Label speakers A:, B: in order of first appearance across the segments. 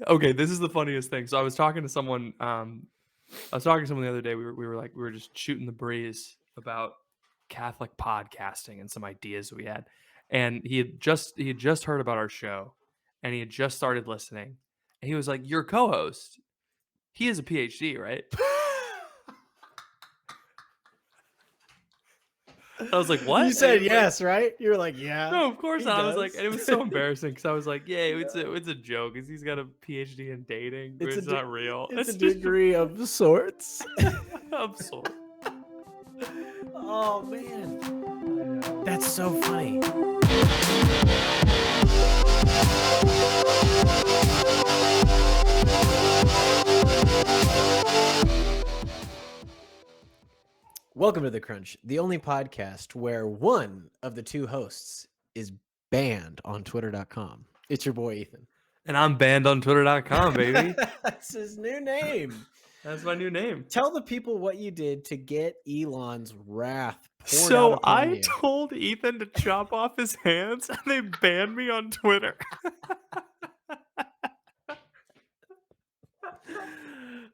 A: Okay, this is the funniest thing. So I was talking to someone. I was talking to someone the other day. We were just shooting the breeze about Catholic podcasting and some ideas we had. And he had just heard about our show, and he had just started listening. And he was like, "Your co-host, he has a PhD, right?" I was like,
B: You
A: "What?" And he
B: said
A: was like,
B: yes, right? You were like, yeah,
A: "No, of course
B: he
A: not." I was like,
B: does.
A: and it was so embarrassing because I was like, "Yeah, it's a joke. Is he's got a PhD in dating?
B: It's a
A: It's not real.
B: it's a
A: It's just
B: degree of sorts.
A: absurd."
B: Oh man, that's so funny. Welcome to The Crunch, the only podcast where one of the two hosts is banned on twitter.com. It's your boy Ethan.
A: And I'm banned on Twitter.com, baby.
B: That's his new name.
A: That's my new name.
B: Tell the people what you did to get Elon's wrath poured out
A: So
B: upon
A: I
B: you.
A: told Ethan to chop off his hands, and they banned me on Twitter.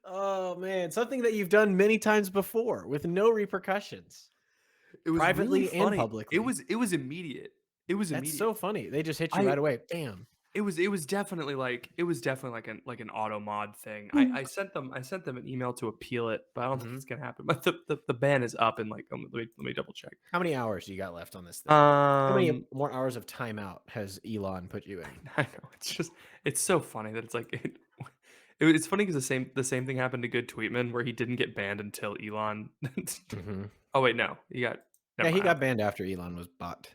B: Oh man, something that you've done many times before with no repercussions.
A: It was
B: Privately
A: really
B: and
A: funny.
B: publicly.
A: It was immediate. It was
B: That's
A: immediate.
B: so funny. They just hit you
A: I
B: right away. Bam.
A: it was definitely like an auto mod thing. I sent them an email to appeal it, but I don't think it's gonna happen. But the ban is up in like let me double check.
B: How many hours you got left on this thing? How many
A: Um,
B: more hours of timeout has Elon put you in?
A: I know it's so funny that it's like it's funny because the same thing happened to Good Tweetman where he didn't get banned until Elon. Oh wait, no, he got
B: Yeah,
A: never
B: he
A: mind.
B: got banned after Elon was bought.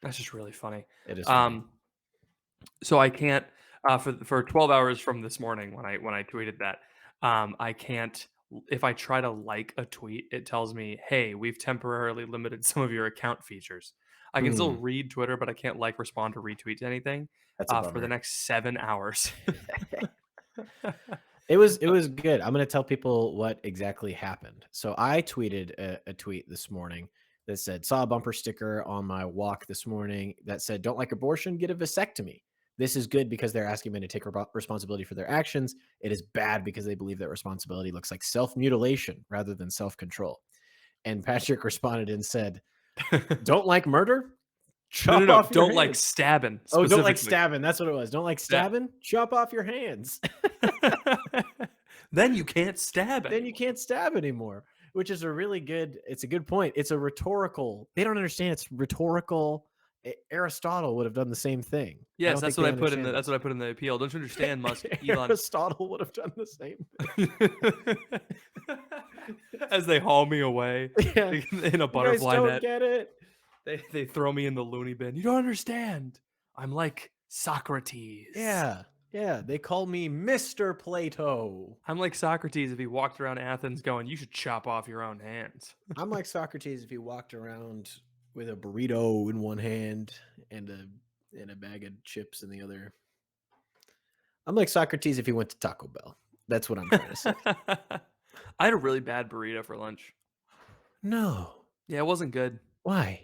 A: That's just really funny.
B: It is funny.
A: So I can't for 12 hours from this morning when I tweeted that I can't if I try to like a tweet, it tells me, "Hey, we've temporarily limited some of your account features." I can still read Twitter, but I can't like, respond, or retweet to anything
B: That's a
A: for the
B: bummer.
A: next 7 hours.
B: It was good. I'm going to tell people what exactly happened. So I tweeted a tweet this morning that said, saw a bumper sticker on my walk this morning that said, don't like abortion, get a vasectomy. This is good because they're asking men to take responsibility for their actions. It is bad because they believe that responsibility looks like self-mutilation rather than self-control. And Patrick responded and said, don't like murder? Chop
A: No.
B: off your
A: Don't like
B: hands.
A: stabbing.
B: Oh, don't like
A: Specifically.
B: stabbing. That's what it was. Don't like stabbing? Chop off your hands.
A: Then you can't stab it.
B: Then you can't stab anymore, which is it's a good point. It's a rhetorical, they don't understand it's rhetorical. Aristotle would have done the same thing.
A: Yes, that's what I put in the appeal. Don't you understand, Musk? Elon.
B: Aristotle would have done the same thing.
A: As they haul me away
B: Yeah.
A: in a butterfly
B: you guys don't
A: net.
B: get it.
A: They throw me in the loony bin. You don't understand. I'm like Socrates.
B: Yeah. They call me Mr. Plato.
A: I'm like Socrates if he walked around Athens going, you should chop off your own hands.
B: I'm like Socrates if he walked around with a burrito in one hand and a bag of chips in the other. I'm like Socrates if he went to Taco Bell. That's what I'm trying to say.
A: I had a really bad burrito for lunch.
B: No.
A: Yeah, it wasn't good.
B: Why?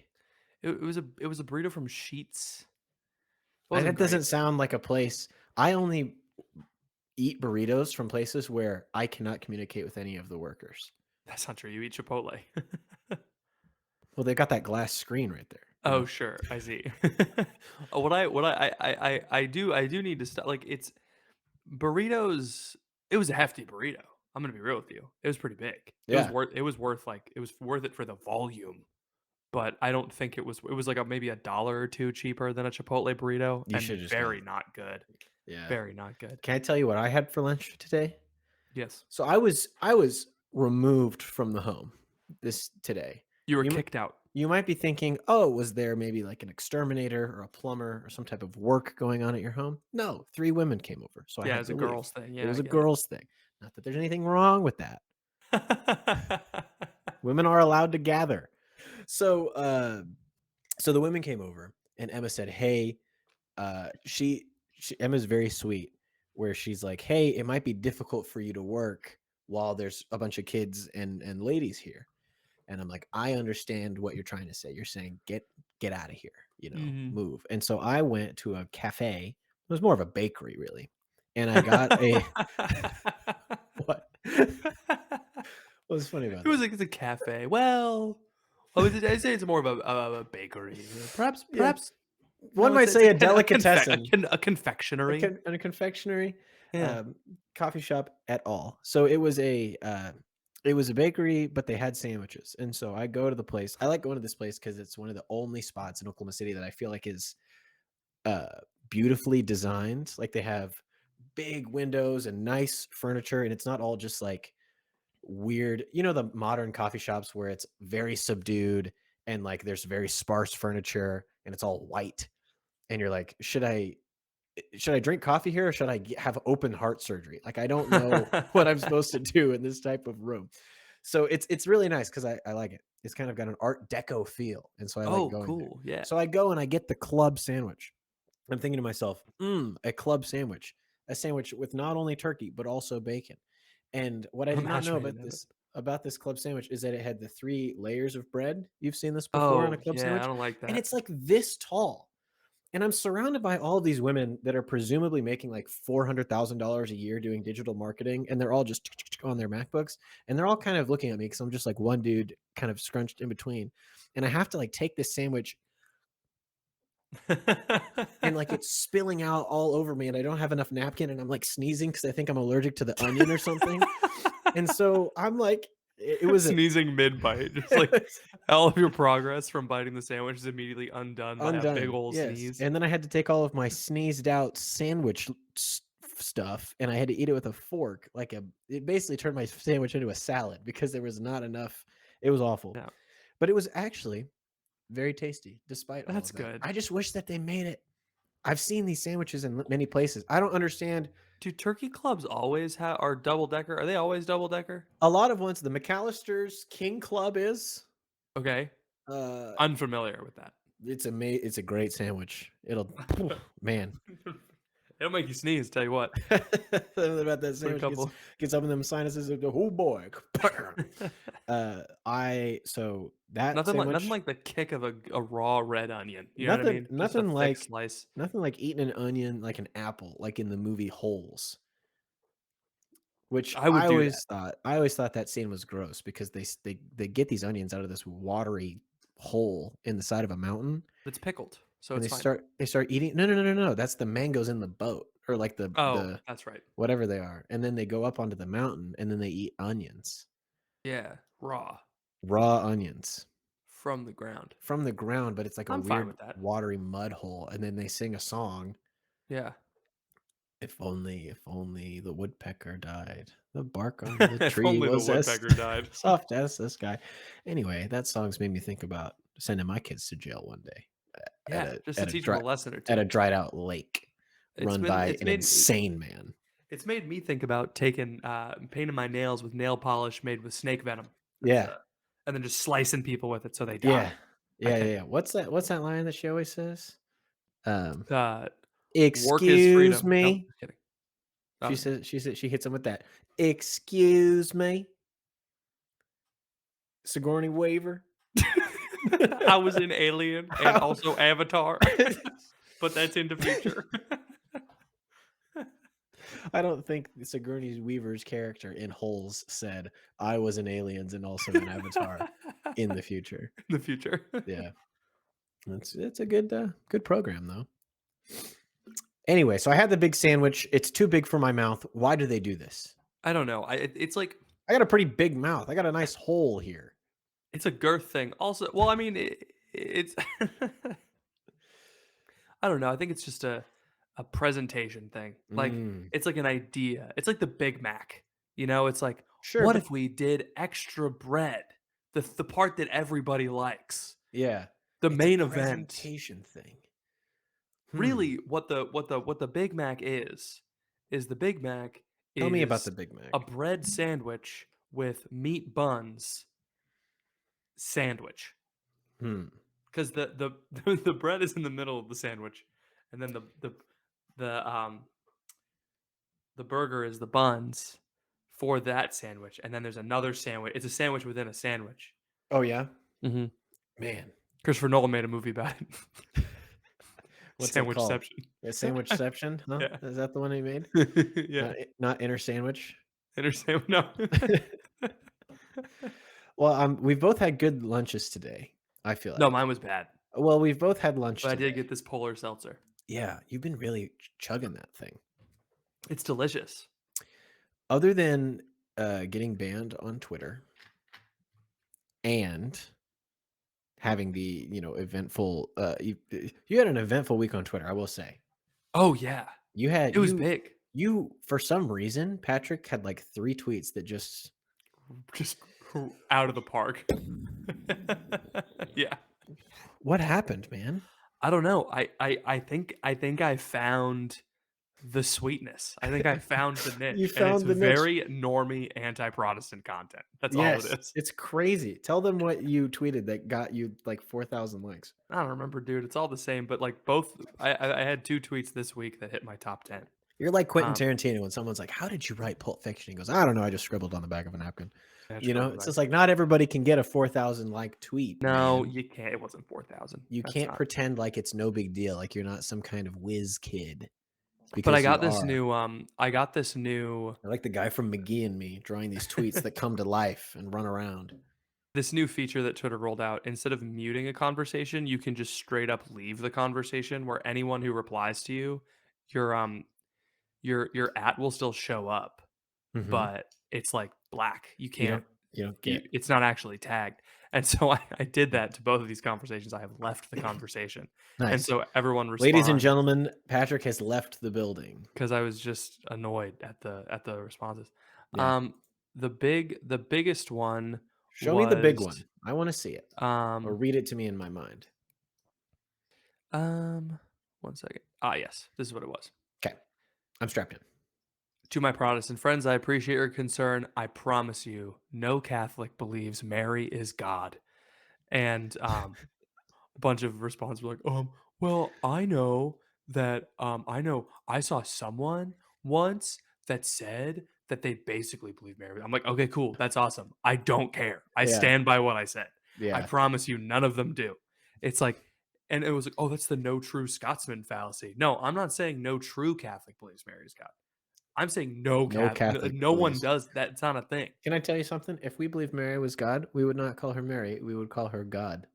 A: It was a burrito from Sheetz.
B: That doesn't sound like a place. I only eat burritos from places where I cannot communicate with any of the workers.
A: That's not true. You eat Chipotle.
B: Well, they got that glass screen right there.
A: Oh, know? Sure, I see. I do need to stop. Like it's burritos. It was a hefty burrito. I'm gonna be real with you. It was pretty big. It was worth it for the volume. But I don't think it was like maybe $1 or $2 cheaper than a Chipotle burrito.
B: You should just
A: very not good.
B: Yeah.
A: Very not good.
B: Can I tell you what I had for lunch today?
A: Yes.
B: So I was removed from the home today.
A: You were kicked out.
B: You might be thinking, oh, was there maybe like an exterminator or a plumber or some type of work going on at your home? No, 3 women came over. So
A: yeah, it was a girl's thing. Yeah,
B: it was a girl's thing. Not that there's anything wrong with that. Women are allowed to gather. So the women came over and Emma said, hey, Emma's very sweet, where she's like, hey, it might be difficult for you to work while there's a bunch of kids and ladies here. And I'm like, I understand what you're trying to say. You're saying, get out of here, move. And so I went to a cafe. It was more of a bakery, really. and I got a what? What was funny about
A: It was
B: that?
A: like it's a cafe. Well, I'd say it's more of a bakery. Perhaps
B: Yeah,
A: perhaps
B: one
A: no,
B: might
A: it's
B: say
A: a,
B: a
A: a,
B: delicatessen.
A: a confectionery.
B: A confectionery,
A: Yeah.
B: coffee shop at all. So it was a bakery, but they had sandwiches, and so I go to the place. I like going to this place because it's one of the only spots in Oklahoma City that I feel like is uh, beautifully designed. Like they have big windows and nice furniture, and it's not all just like weird. You know, the modern coffee shops where it's very subdued and like there's very sparse furniture and it's all white, and you're like, should I drink coffee here or should I have open heart surgery? Like, I don't know what I'm supposed to do in this type of room. So it's really nice because I like it. It's kind of got an Art Deco feel, and so I like
A: Oh,
B: going there.
A: cool. Yeah.
B: So I go and I get the club sandwich. I'm thinking to myself, a club sandwich, a sandwich with not only turkey but also bacon. And what I
A: A
B: did not
A: match
B: know
A: made in heaven.
B: about this club sandwich is that it had the 3 layers of bread. You've seen this before on a
A: Oh,
B: club
A: yeah, I
B: sandwich,
A: don't like
B: and
A: that.
B: it's like this tall. And I'm surrounded by all these women that are presumably making like $400,000 a year doing digital marketing, and they're all just on their MacBooks, and they're all kind of looking at me because I'm just like one dude kind of scrunched in between, and I have to like take this sandwich and like it's spilling out all over me, and I don't have enough napkin, and I'm like sneezing because I think I'm allergic to the onion or something, and so I'm like, it was a
A: Sneezing mid-bite, just like all of your progress from biting the sandwich is immediately undone by a big
B: undone,
A: old
B: yes,
A: sneeze.
B: and then I had to take all of my sneezed out sandwich stuff, and I had to eat it with a fork, like a it basically turned my sandwich into a salad because there was not enough. It was awful,
A: Yeah,
B: but it was actually very tasty despite all
A: that's
B: of that.
A: good.
B: I just wish that they made it. I've seen these sandwiches in many places. I don't understand.
A: Do turkey clubs always have are double decker? Are they always double decker?
B: A lot of ones, the McAllister's King Club is,
A: Okay,
B: uh,
A: unfamiliar with that.
B: it's a great sandwich. It'll man.
A: It'll make you sneeze, tell you what.
B: Something about that
A: Put a
B: sandwich
A: couple.
B: gets up in them sinuses. Oh boy. I so that
A: Nothing
B: sandwich,
A: like the kick of a raw red onion. You know what I
B: nothing
A: mean? Just a
B: nothing
A: thick
B: like
A: slice.
B: nothing like eating an onion like an apple, like in the movie Holes. Which
A: I would do that.
B: I always thought that scene was gross because they get these onions out of this watery hole in the side of a mountain,
A: It's pickled, so
B: and
A: it's fine.
B: they start eating. No. That's the mangoes in the boat, or like
A: Oh,
B: the
A: that's right.
B: whatever they are, and then they go up onto the mountain, and then they eat onions,
A: Yeah, raw
B: raw onions
A: from the ground.
B: from the ground, but it's like a
A: I'm fine
B: weird
A: with that.
B: watery mud hole, and then they sing a song.
A: Yeah.
B: If only the woodpecker died. The bark on the
A: If
B: tree
A: only the
B: was as
A: woodpecker died.
B: soft as the sky. Anyway, that song's made me think about sending my kids to jail one day
A: Yeah, just to teach them a lesson or
B: at a
A: two.
B: dried out lake
A: It's
B: run
A: been
B: by an insane man.
A: it's made me think about taking painting my nails with nail polish made with snake venom. That's
B: Yeah.
A: and then just slicing people with it so they
B: Yeah.
A: die. I
B: Yeah, yeah,
A: think
B: yeah. What's that line that she always says? Um,
A: uh, work is
B: "Excuse
A: freedom. Nope,
B: me."
A: just kidding. Oh,
B: She said she hits him with that. "Excuse me, Sigourney Weaver."
A: I was in Alien and
B: How
A: also Avatar, but that's in the future.
B: I don't think Sigourney Weaver's character in Holes said, "I was in Aliens and also in Avatar in the future."
A: In the future.
B: Yeah. It's a good program though. Anyway, so I had the big sandwich. It's too big for my mouth. Why do they do this?
A: I don't know. It's like
B: I got a pretty big mouth. I got a nice hole here.
A: it's a girth thing. Also, well, I mean, it's I don't know. I think it's just a presentation thing. Like
B: Mm,
A: it's like an idea. It's like the Big Mac. You know, it's like
B: sure,
A: what
B: but
A: if we did extra bread? The part that everybody likes.
B: yeah,
A: The
B: it's a
A: main event.
B: presentation thing. Hmm.
A: Really what the Big Mac is the Big Mac
B: Tell me about
A: is
B: the Big
A: a
B: Mac.
A: bread sandwich with meat buns sandwich.
B: Hmm.
A: Because the bread is in the middle of the sandwich, and then the the burger is the buns for that sandwich, and then there's another sandwich. It's a sandwich within a sandwich.
B: Oh yeah,
A: Mhm.
B: man.
A: Christopher Nolan made a movie about it.
B: What's it called?
A: Sandwichception.
B: A sandwichception, huh?
A: Yeah.
B: Is that the one he made?
A: Yeah.
B: Not inner sandwich?
A: Inner no.
B: Well, we've both had good lunches today, I feel
A: No,
B: like.
A: mine was bad,
B: Well, we've both had lunch
A: but I did
B: today.
A: get this polar seltzer.
B: Yeah, you've been really chugging that thing.
A: It's delicious.
B: Other than, getting banned on Twitter and having the, eventful, you had an eventful week on Twitter, I will say.
A: Oh, yeah.
B: You had
A: It was
B: you
A: big.
B: you for some reason, Patrick had, like, 3 tweets that just
A: Just out of the park. Yeah.
B: what happened, man?
A: I don't know. I think I found the sweetness. I think I found the
B: You
A: niche, and it's
B: found the niche.
A: very normie anti-Protestant content. That's all it
B: Yes,
A: is.
B: it's crazy. Tell them what you tweeted that got you, like, 4,000 likes.
A: I don't remember, dude. It's all the same, but like both, I had 2 tweets this week that hit my top 10.
B: You're like Quentin
A: Um,
B: Tarantino when someone's like, "How did you write Pulp Fiction?" He goes, "I don't know, I just scribbled on the back of a napkin."
A: that's probably
B: It's
A: right.
B: just like not everybody can get a 4,000 like tweet,
A: No,
B: man.
A: you can't. It wasn't 4,000.
B: You
A: That's
B: can't
A: not.
B: pretend like it's no big deal, like you're not some kind of whiz kid
A: But
B: because you are.
A: I got this new
B: I like the guy from McGee and Me drawing these tweets that come to life and run around.
A: this new feature that Twitter rolled out. Instead of muting a conversation, you can just straight up leave the conversation where anyone who replies to you, your your at will still show up,
B: Mhm.
A: but it's like black. You
B: You
A: can't
B: don't you don't get
A: it's not actually tagged. And so I did that to both of these conversations. I have left the conversation. And
B: nice.
A: so everyone
B: Ladies and
A: responds
B: gentlemen, Patrick has left the building.
A: because I was just annoyed at the responses.
B: Yeah.
A: Um the biggest one
B: Show me the big
A: was
B: one. I wanna see it or
A: um
B: read it to me in my mind.
A: um one second. Ah yes, this is what it was.
B: Okay, I'm strapped in.
A: To my Protestant friends, I appreciate your concern. I promise you, no Catholic believes Mary is God. And a bunch of responses were like, well, I know that I saw someone once that said that they basically believe Mary. I'm like, okay, cool, that's awesome. I don't care. I
B: Yeah,
A: stand by what I said. I
B: yeah.
A: promise you, none of them do. It's like, and it was like, oh, that's the no true Scotsman fallacy. No, I'm not saying no true Catholic believes Mary is God. I'm saying no
B: No
A: Catholic,
B: Catholic
A: no one
B: believes.
A: does that. It's not a thing.
B: Can I tell you something? If we believe Mary was God, we would not call her Mary, we would call her God.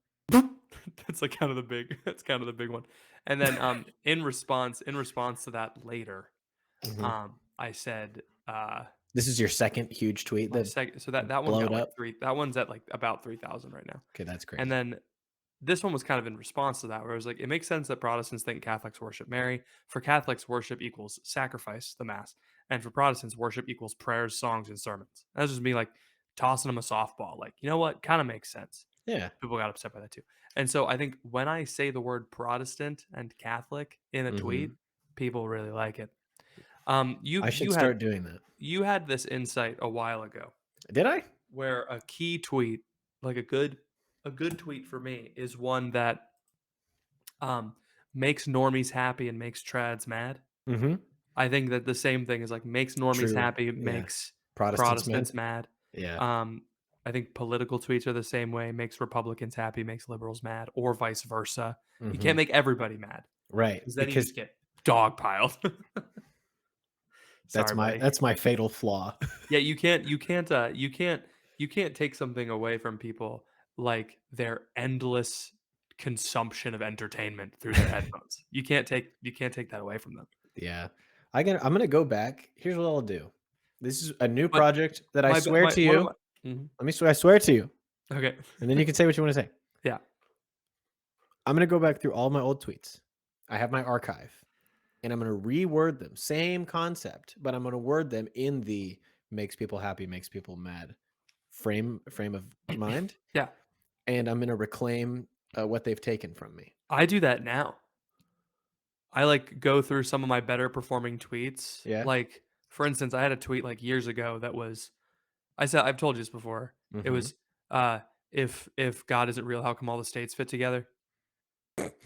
A: That's like kind of the big. That's kind of the big one. And then in response to that later,
B: Mhm.
A: I said
B: This is your second huge tweet
A: my
B: that
A: second. So that one
B: blowed
A: got like
B: up?
A: three. That one's at like about 3,000 right now.
B: Okay, that's
A: And
B: crazy.
A: then this one was kind of in response to that, where it was like, it makes sense that Protestants think Catholics worship Mary. For Catholics, worship equals sacrifice, the Mass, and for Protestants, worship equals prayers, songs, and sermons. That's just me like tossing them a softball. Like, you know what? Kind of makes sense.
B: Yeah.
A: People got upset by that too. And so I think when I say the word Protestant and Catholic in a tweet,
B: Mhm.
A: people really like it.
B: I should start doing that.
A: You had this insight a while ago
B: Did I?
A: where a key tweet, like a good tweet for me, is one that um, makes normies happy and makes trads mad.
B: Mhm.
A: I think that the same thing is like makes normies
B: True.
A: happy,
B: Yeah.
A: makes
B: Protestants, man.
A: Protestants mad.
B: Yeah.
A: Um, I think political tweets are the same way, makes Republicans happy, makes liberals mad, or vice versa. You can't
B: Mhm.
A: make everybody mad
B: Right,
A: because then you
B: because
A: just get dogpiled.
B: that's
A: Sorry,
B: my
A: buddy.
B: that's my fatal flaw.
A: Yeah, you can't take something away from people like their endless consumption of entertainment through their headphones. You can't take that away from them.
B: Yeah. I'm gonna go back. Here's what I'll do. This is a new
A: But
B: project that I
A: my
B: swear
A: my
B: to
A: one of
B: you.
A: my Mhm.
B: I swear to you,
A: Okay.
B: and then you can say what you wanna say.
A: Yeah.
B: I'm gonna go back through all my old tweets. I have my archive, and I'm gonna reword them. Same concept, but I'm gonna word them in the makes people happy, makes people mad frame of mind,
A: Yeah.
B: and I'm gonna reclaim what they've taken from me.
A: I do that now. I, like, go through some of my better performing tweets.
B: Yeah.
A: Like, for instance, I had a tweet, like, years ago that was I've told you this before. It
B: Hmm.
A: was, if God isn't real, how come all the states fit together?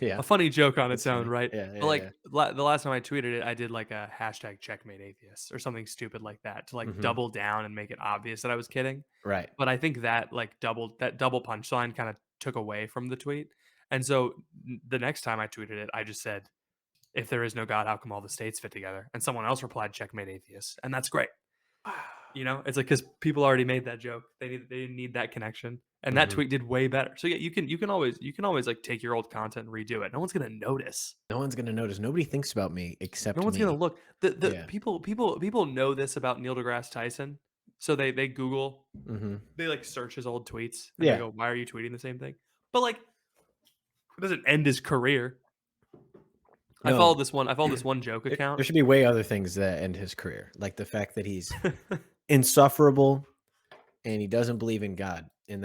B: Yeah.
A: A funny joke on its
B: That's
A: own,
B: funny.
A: right?
B: Yeah.
A: But,
B: Yeah. Yeah.
A: like, the last time I tweeted it, I did, like, a hashtag checkmate atheists or something stupid like that to, like,
B: Hmm.
A: double down and make it obvious that I was kidding.
B: Right.
A: But I think that, like, that double punchline kinda took away from the tweet. And so, the next time I tweeted it, I just said, if there is no God, how come all the states fit together? And someone else replied, checkmate atheists. And that's great. You know, it's like because people already made that joke. They didn't need that connection. And that
B: Mhm.
A: tweet did way better. So yeah, you can always like take your old content and redo it. No one's gonna notice.
B: No one's gonna notice. Nobody thinks about me
A: No
B: except
A: one's gonna
B: me.
A: look. The
B: Yeah.
A: people know this about Neil deGrasse Tyson. So they Google,
B: Hmm.
A: they like search his old tweets and they
B: Yeah.
A: go, why are you tweeting the same thing? But like it doesn't end his career.
B: No.
A: I followed this one joke account.
B: There should be way other things that end his career, like the fact that he's insufferable and he doesn't believe in God, and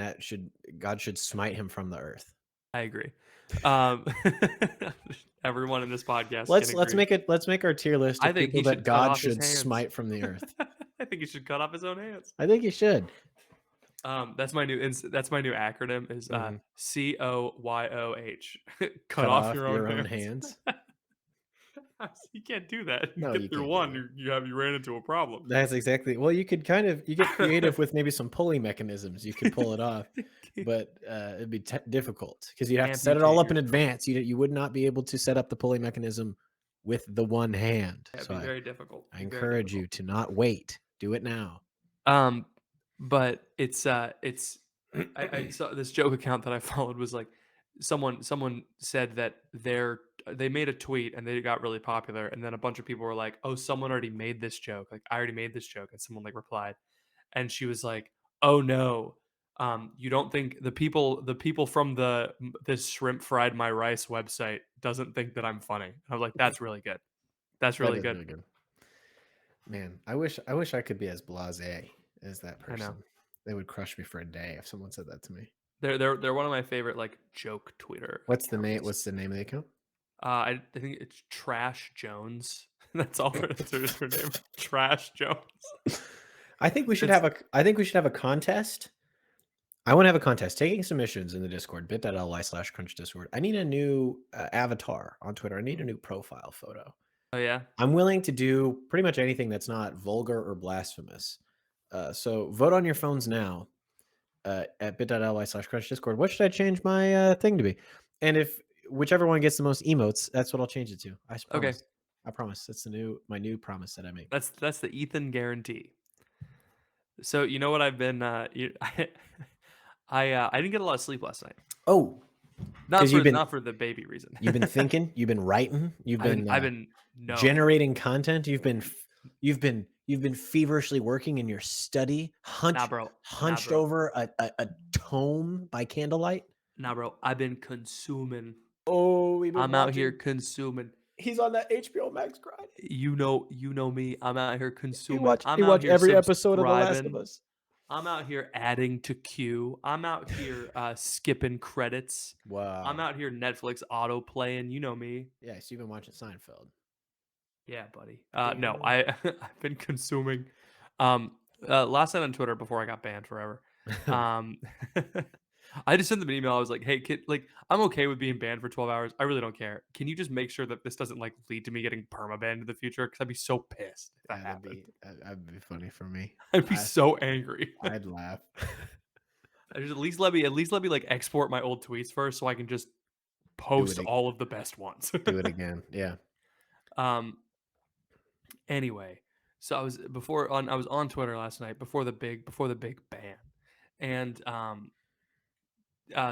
B: God should smite him from the earth.
A: I agree. Um, everyone in this podcast
B: Let's
A: can
B: let's
A: agree.
B: make it let's make our tier list
A: I
B: of
A: think
B: people
A: he
B: that
A: should cut
B: God
A: off his
B: should
A: hands.
B: smite from the earth.
A: I think he should cut off his own hands.
B: I think he should.
A: That's my new acronym is
B: Mhm.
A: COYOH.
B: Cut
A: Off
B: off
A: your
B: your
A: own
B: own
A: hands.
B: hands.
A: You can't do that. You
B: No,
A: get
B: you
A: through
B: can't do
A: one,
B: that.
A: you ran into a problem.
B: That's exactly. Well, you get creative with maybe some pulley mechanisms. You could pull it off, but it'd be difficult because you'd have to set it all
A: Amputate
B: up in
A: yourself.
B: advance. You would not be able to set up the pulley mechanism with the one hand.
A: That'd
B: So
A: be very difficult.
B: I
A: Be very
B: encourage
A: difficult.
B: you to not wait. Do it now.
A: Um, but it's I saw this joke account that I followed was like someone said that they made a tweet and they got really popular and then a bunch of people were like, "Oh, someone already made this joke. Like I already made this joke." And someone like replied and she was like, "Oh no. You don't think the people from this shrimp fried my rice website doesn't think that I'm funny." I was like, "That's really good. That's
B: That
A: really
B: is
A: good."
B: really good. Man, I wish I could be as blasé as that
A: I know.
B: person. They would crush me for a day if someone said that to me.
A: They're one of my favorite like joke Twitter
B: What's the name?
A: accounts.
B: What's the name of the account?
A: I think it's Trash Jones. That's all that's her name. Trash Jones.
B: I think we should
A: It's
B: have a contest. I want to have a contest taking submissions in the Discord, bit.ly/crunch Discord. I need a new avatar on Twitter. I need a new profile photo.
A: oh yeah.
B: I'm willing to do pretty much anything that's not vulgar or blasphemous. So vote on your phones now at bit.ly/crunch Discord. What should I change my thing to be? And if whichever one gets the most emotes, that's what I'll change it to. I
A: Okay.
B: promise. I promise. That's my new promise that I make.
A: That's the Ethan guarantee. So you know what I've been I didn't get a lot of sleep last night.
B: Oh,
A: Not
B: because
A: for not for the baby reason.
B: you've been thinking, you've been writing, you've been
A: I've been no.
B: generating content, you've been feverishly working in your study,
A: Nah, bro.
B: hunched
A: bro.
B: over a tome by candlelight.
A: Nah, bro. I've been consuming.
B: Oh, we've been
A: I'm out here consuming.
B: He's on that HBO Max grind.
A: You know me. I'm out here
B: You
A: consuming.
B: watch
A: I'm
B: you
A: out
B: watch
A: here
B: every episode of The Last of
A: subscribing.
B: Us.
A: I'm out here adding to queue. I'm out here skipping credits.
B: Wow.
A: I'm out here Netflix auto playing. You know me.
B: Yeah, so you've been watching Seinfeld.
A: Yeah, buddy. No,
B: Damn.
A: I've been consuming. Last night on Twitter before I got banned forever. I just sent them an email. I was like, "Hey, kid, like, I'm okay with being banned for 12 hours. I really don't care. Can you just make sure that this doesn't like lead to me getting permabanned in the future? Because I'd be so pissed if that happened.
B: That'd be funny for me.
A: I'd be so angry.
B: I'd laugh.
A: I just at least let me like export my old tweets first, so I can just post
B: ag-
A: all of the best ones.
B: Do it again. Yeah.
A: Um. Anyway, so I was on Twitter last night before the big ban, and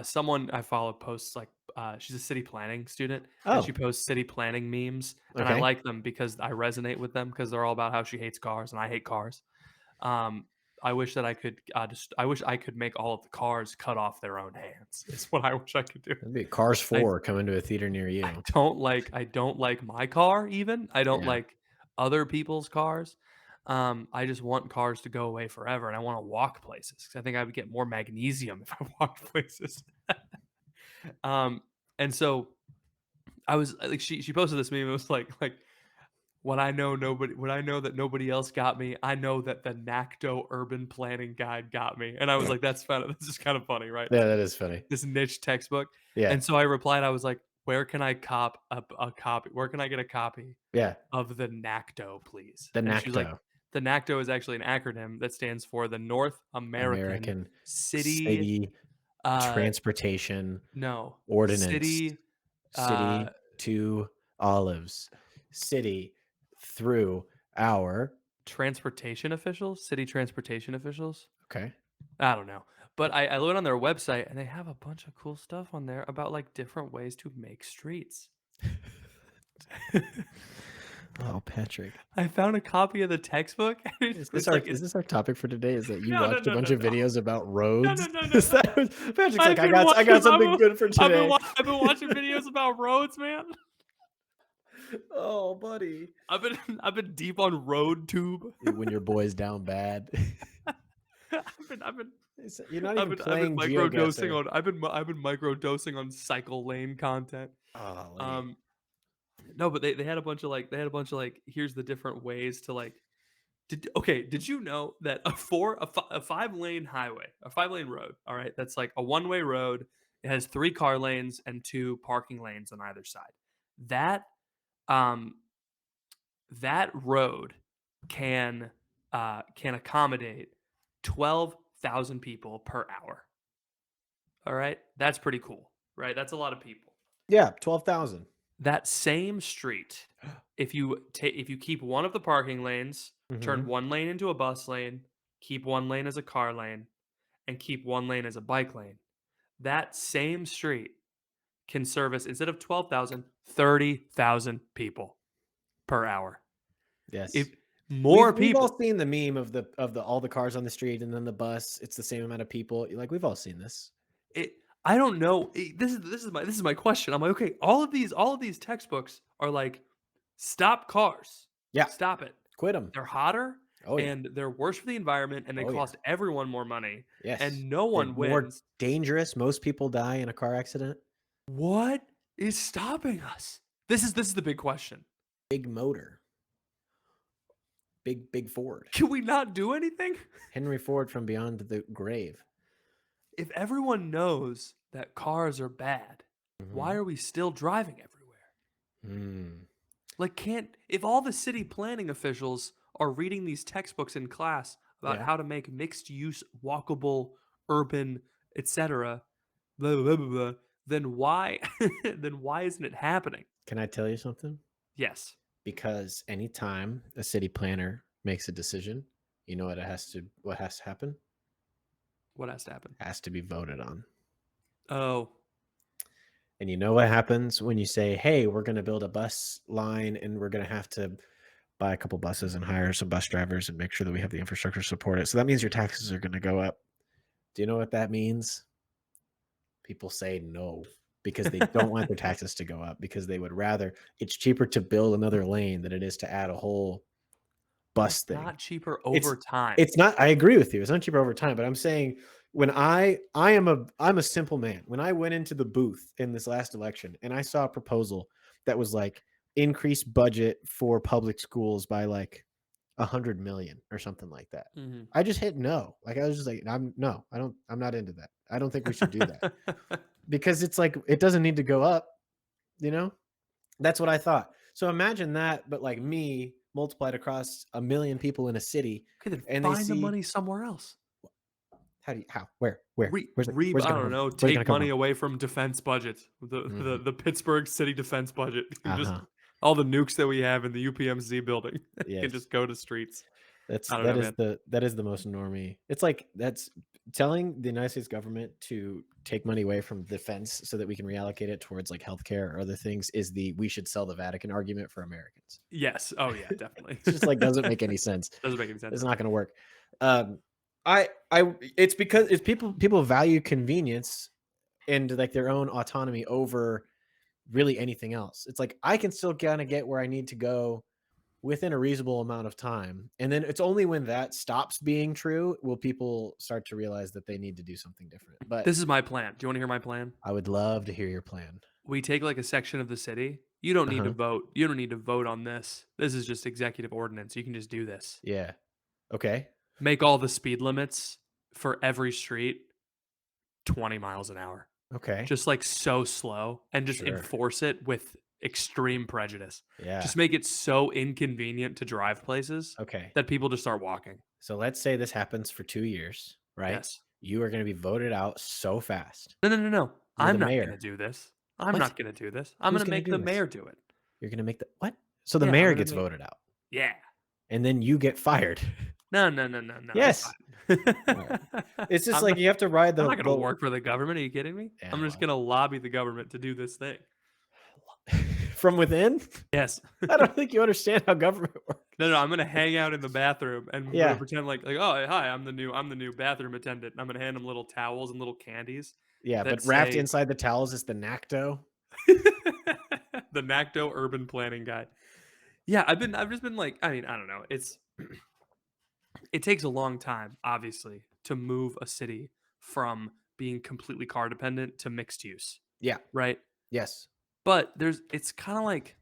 A: someone I follow posts like she's a city planning student and she
B: Oh,
A: posts city planning memes and I
B: okay.
A: like them because I resonate with them because they're all about how she hates cars and I hate cars. Um, I wish that I could I wish I could make all of the cars cut off their own hands. Is what I wish I could do.
B: That'd be Cars
A: I
B: 4 coming to a theater near you.
A: I don't like my car even. I don't
B: Yeah.
A: like other people's cars. I just want cars to go away forever, and I want to walk places because I think I would get more magnesium if I walked places. um, and so I was like, she posted this meme. It was like when I know that nobody else got me, I know that the NACTO urban planning guide got me. And I was like, that's fun. This is kind of funny, right?
B: Yeah, that is funny.
A: This niche textbook.
B: Yeah.
A: And so I replied, I was like, where can I cop a copy? Where can I get a copy
B: Yeah.
A: of the NACTO, please?
B: The
A: And she was like,
B: NACTO.
A: the NACTO is actually an acronym that stands for the North American City
B: Transportation
A: no
B: Ordinance.
A: city
B: City to Olives City through our
A: Transportation officials, city transportation officials.
B: okay.
A: I don't know. But I went on their website and they have a bunch of cool stuff on there about like different ways to make streets.
B: Oh, Patrick.
A: I found a copy of the textbook and
B: Is this
A: it's
B: our
A: like
B: is
A: it's
B: this our topic for today? Is that you
A: no no
B: watched a
A: no
B: bunch
A: no
B: of
A: no
B: videos about
A: no no
B: roads?
A: no no
B: Is
A: no.
B: that Patrick's like, I
A: Watching
B: got something good for today.
A: I've been watching videos about roads, man.
B: Oh, buddy.
A: I've been deep on road tube.
B: When your boy's down bad.
A: I've been
B: You're not even playing
A: microdosing
B: GeoGuessr.
A: on I've been microdosing on cycle lane content.
B: Golly.
A: Um no, but they had a bunch of like here's the different ways to like did you know that a 5 lane highway, a 5 lane road, all right, that's like a one-way road, it has 3 car lanes and 2 parking lanes on either side. That um that road can can accommodate 12,000 people per hour. All right? That's pretty cool, right? That's a lot of people.
B: Yeah, 12,000.
A: That same street, if you keep one of the parking lanes, turn
B: Mhm.
A: one lane into a bus lane, keep one lane as a car lane, and keep one lane as a bike lane, that same street can service instead of 12,000, 30,000 people per hour. If
B: Yes.
A: more
B: We've all
A: people,
B: seen the meme of the all the cars on the street and then the bus, it's the same amount of people. Like, we've all seen this.
A: it I don't know. This is my question. I'm like, okay, all of these textbooks are like, stop cars,
B: Yeah,
A: stop it.
B: quit them.
A: They're hotter
B: Oh, yeah.
A: and they're worse for the environment and they
B: Oh, yeah.
A: cost everyone more money
B: Yes.
A: and no
B: They're
A: one
B: more
A: wins.
B: dangerous. Most people die in a car accident.
A: What is stopping us? This is the big question.
B: Big motor. Big Ford.
A: Can we not do anything?
B: Henry Ford from beyond the grave.
A: If everyone knows that cars are bad, why
B: Mhm.
A: are we still driving everywhere?
B: Mm.
A: Like, if all the city planning officials are reading these textbooks in class about
B: Yeah.
A: how to make mixed use, walkable, urban, etc., blah, blah, blah, blah, then why then why isn't it happening?
B: Can I tell you something?
A: Yes.
B: Because anytime a city planner makes a decision, you know what has to happen?
A: What has to happen?
B: Has to be voted on.
A: Oh,
B: And you know what happens when you say, "Hey, we're going to build a bus line and we're going to have to buy a couple buses and hire some bus drivers and make sure that we have the infrastructure to support it." So that means your taxes are going to go up. Do you know what that means? People say no because they don't want their taxes to go up because they would rather it's cheaper to build another lane than it is to add a whole bus
A: it's
B: thing.
A: not cheaper
B: It's
A: over time.
B: it's not I agree with you. It's not cheaper over time, but I'm saying when I'm a simple man. When I went into the booth in this last election and I saw a proposal that was like increase budget for public schools by like 100 million or something like that.
A: Mhm.
B: I just hit no. Like I was just like, I'm not into that. I don't think we should do that. Because it's like it doesn't need to go up, you know? That's what I thought. So imagine that, but like me multiplied across a million people in a city,
A: Okay, then
B: and they
A: find the
B: see
A: money somewhere else.
B: where where's
A: I
B: it gonna
A: don't
B: come from?
A: know,
B: Where's it
A: take
B: gonna come
A: money
B: from?
A: away from defense budget,
B: Mhm.
A: the Pittsburgh city defense budget, and just
B: Uh-huh.
A: all the nukes that we have in the UPMC building can
B: Yes.
A: just go to streets.
B: That's
A: I don't know, man.
B: that is the most normie. It's like that's telling the United States government to take money away from defense so that we can reallocate it towards like healthcare or other things is the we should sell the Vatican argument for Americans.
A: Yes. Oh, yeah, definitely.
B: It's just like doesn't make any sense.
A: Doesn't make any sense.
B: It's not going to work. Um, it's because it's people value convenience and like their own autonomy over really anything else. It's like I can still kind of get where I need to go within a reasonable amount of time. And then it's only when that stops being true will people start to realize that they need to do something different. But
A: This is my plan. Do you wanna hear my plan?
B: I would love to hear your plan.
A: We take, like, a section of the city. You don't need to
B: Uh-huh.
A: vote. You don't need to vote on this. This is just executive ordinance. You can just do this.
B: Yeah. Okay.
A: Make all the speed limits for every street 20 miles an hour.
B: Okay.
A: Just, like, so slow, and just
B: Sure.
A: enforce it with extreme prejudice.
B: Yeah.
A: Just make it so inconvenient to drive places
B: Okay.
A: that people just start walking.
B: So let's say this happens for 2 years, right?
A: Yes.
B: You are going to be voted out so fast.
A: No, no, no, no.
B: You're the
A: I'm not
B: mayor.
A: gonna do this. I'm
B: What?
A: not gonna do this. I'm
B: Who's
A: gonna
B: going
A: make
B: to
A: the
B: do this?
A: mayor do it.
B: You're gonna make the what? So the
A: Yeah, I'm
B: mayor
A: gonna
B: gets
A: make.
B: voted out,
A: Yeah.
B: and then you get fired.
A: No, no, no, no, no. It's
B: Yes.
A: fine.
B: Alright. It's just
A: I'm
B: like
A: not.
B: you have to ride
A: I'm
B: the
A: not gonna work for the government. Are you kidding me?
B: Yeah,
A: I'm just
B: well,
A: gonna lobby the government to do this thing.
B: from within?
A: Yes.
B: I don't think you understand how government works.
A: No, no. I'm gonna hang out in the bathroom and I'm gonna
B: Yeah,
A: pretend like, oh, hi, I'm the new bathroom attendant. And I'm gonna hand them little towels and little candies
B: yeah,
A: that
B: but wrapped
A: say
B: inside the towels is the NACTO.
A: the NACTO urban planning guide. Yeah, I've just been like, I mean, I don't know. It takes a long time, obviously, to move a city from being completely car dependent to mixed use,
B: Yeah,
A: right?
B: yes.
A: But it's kind of like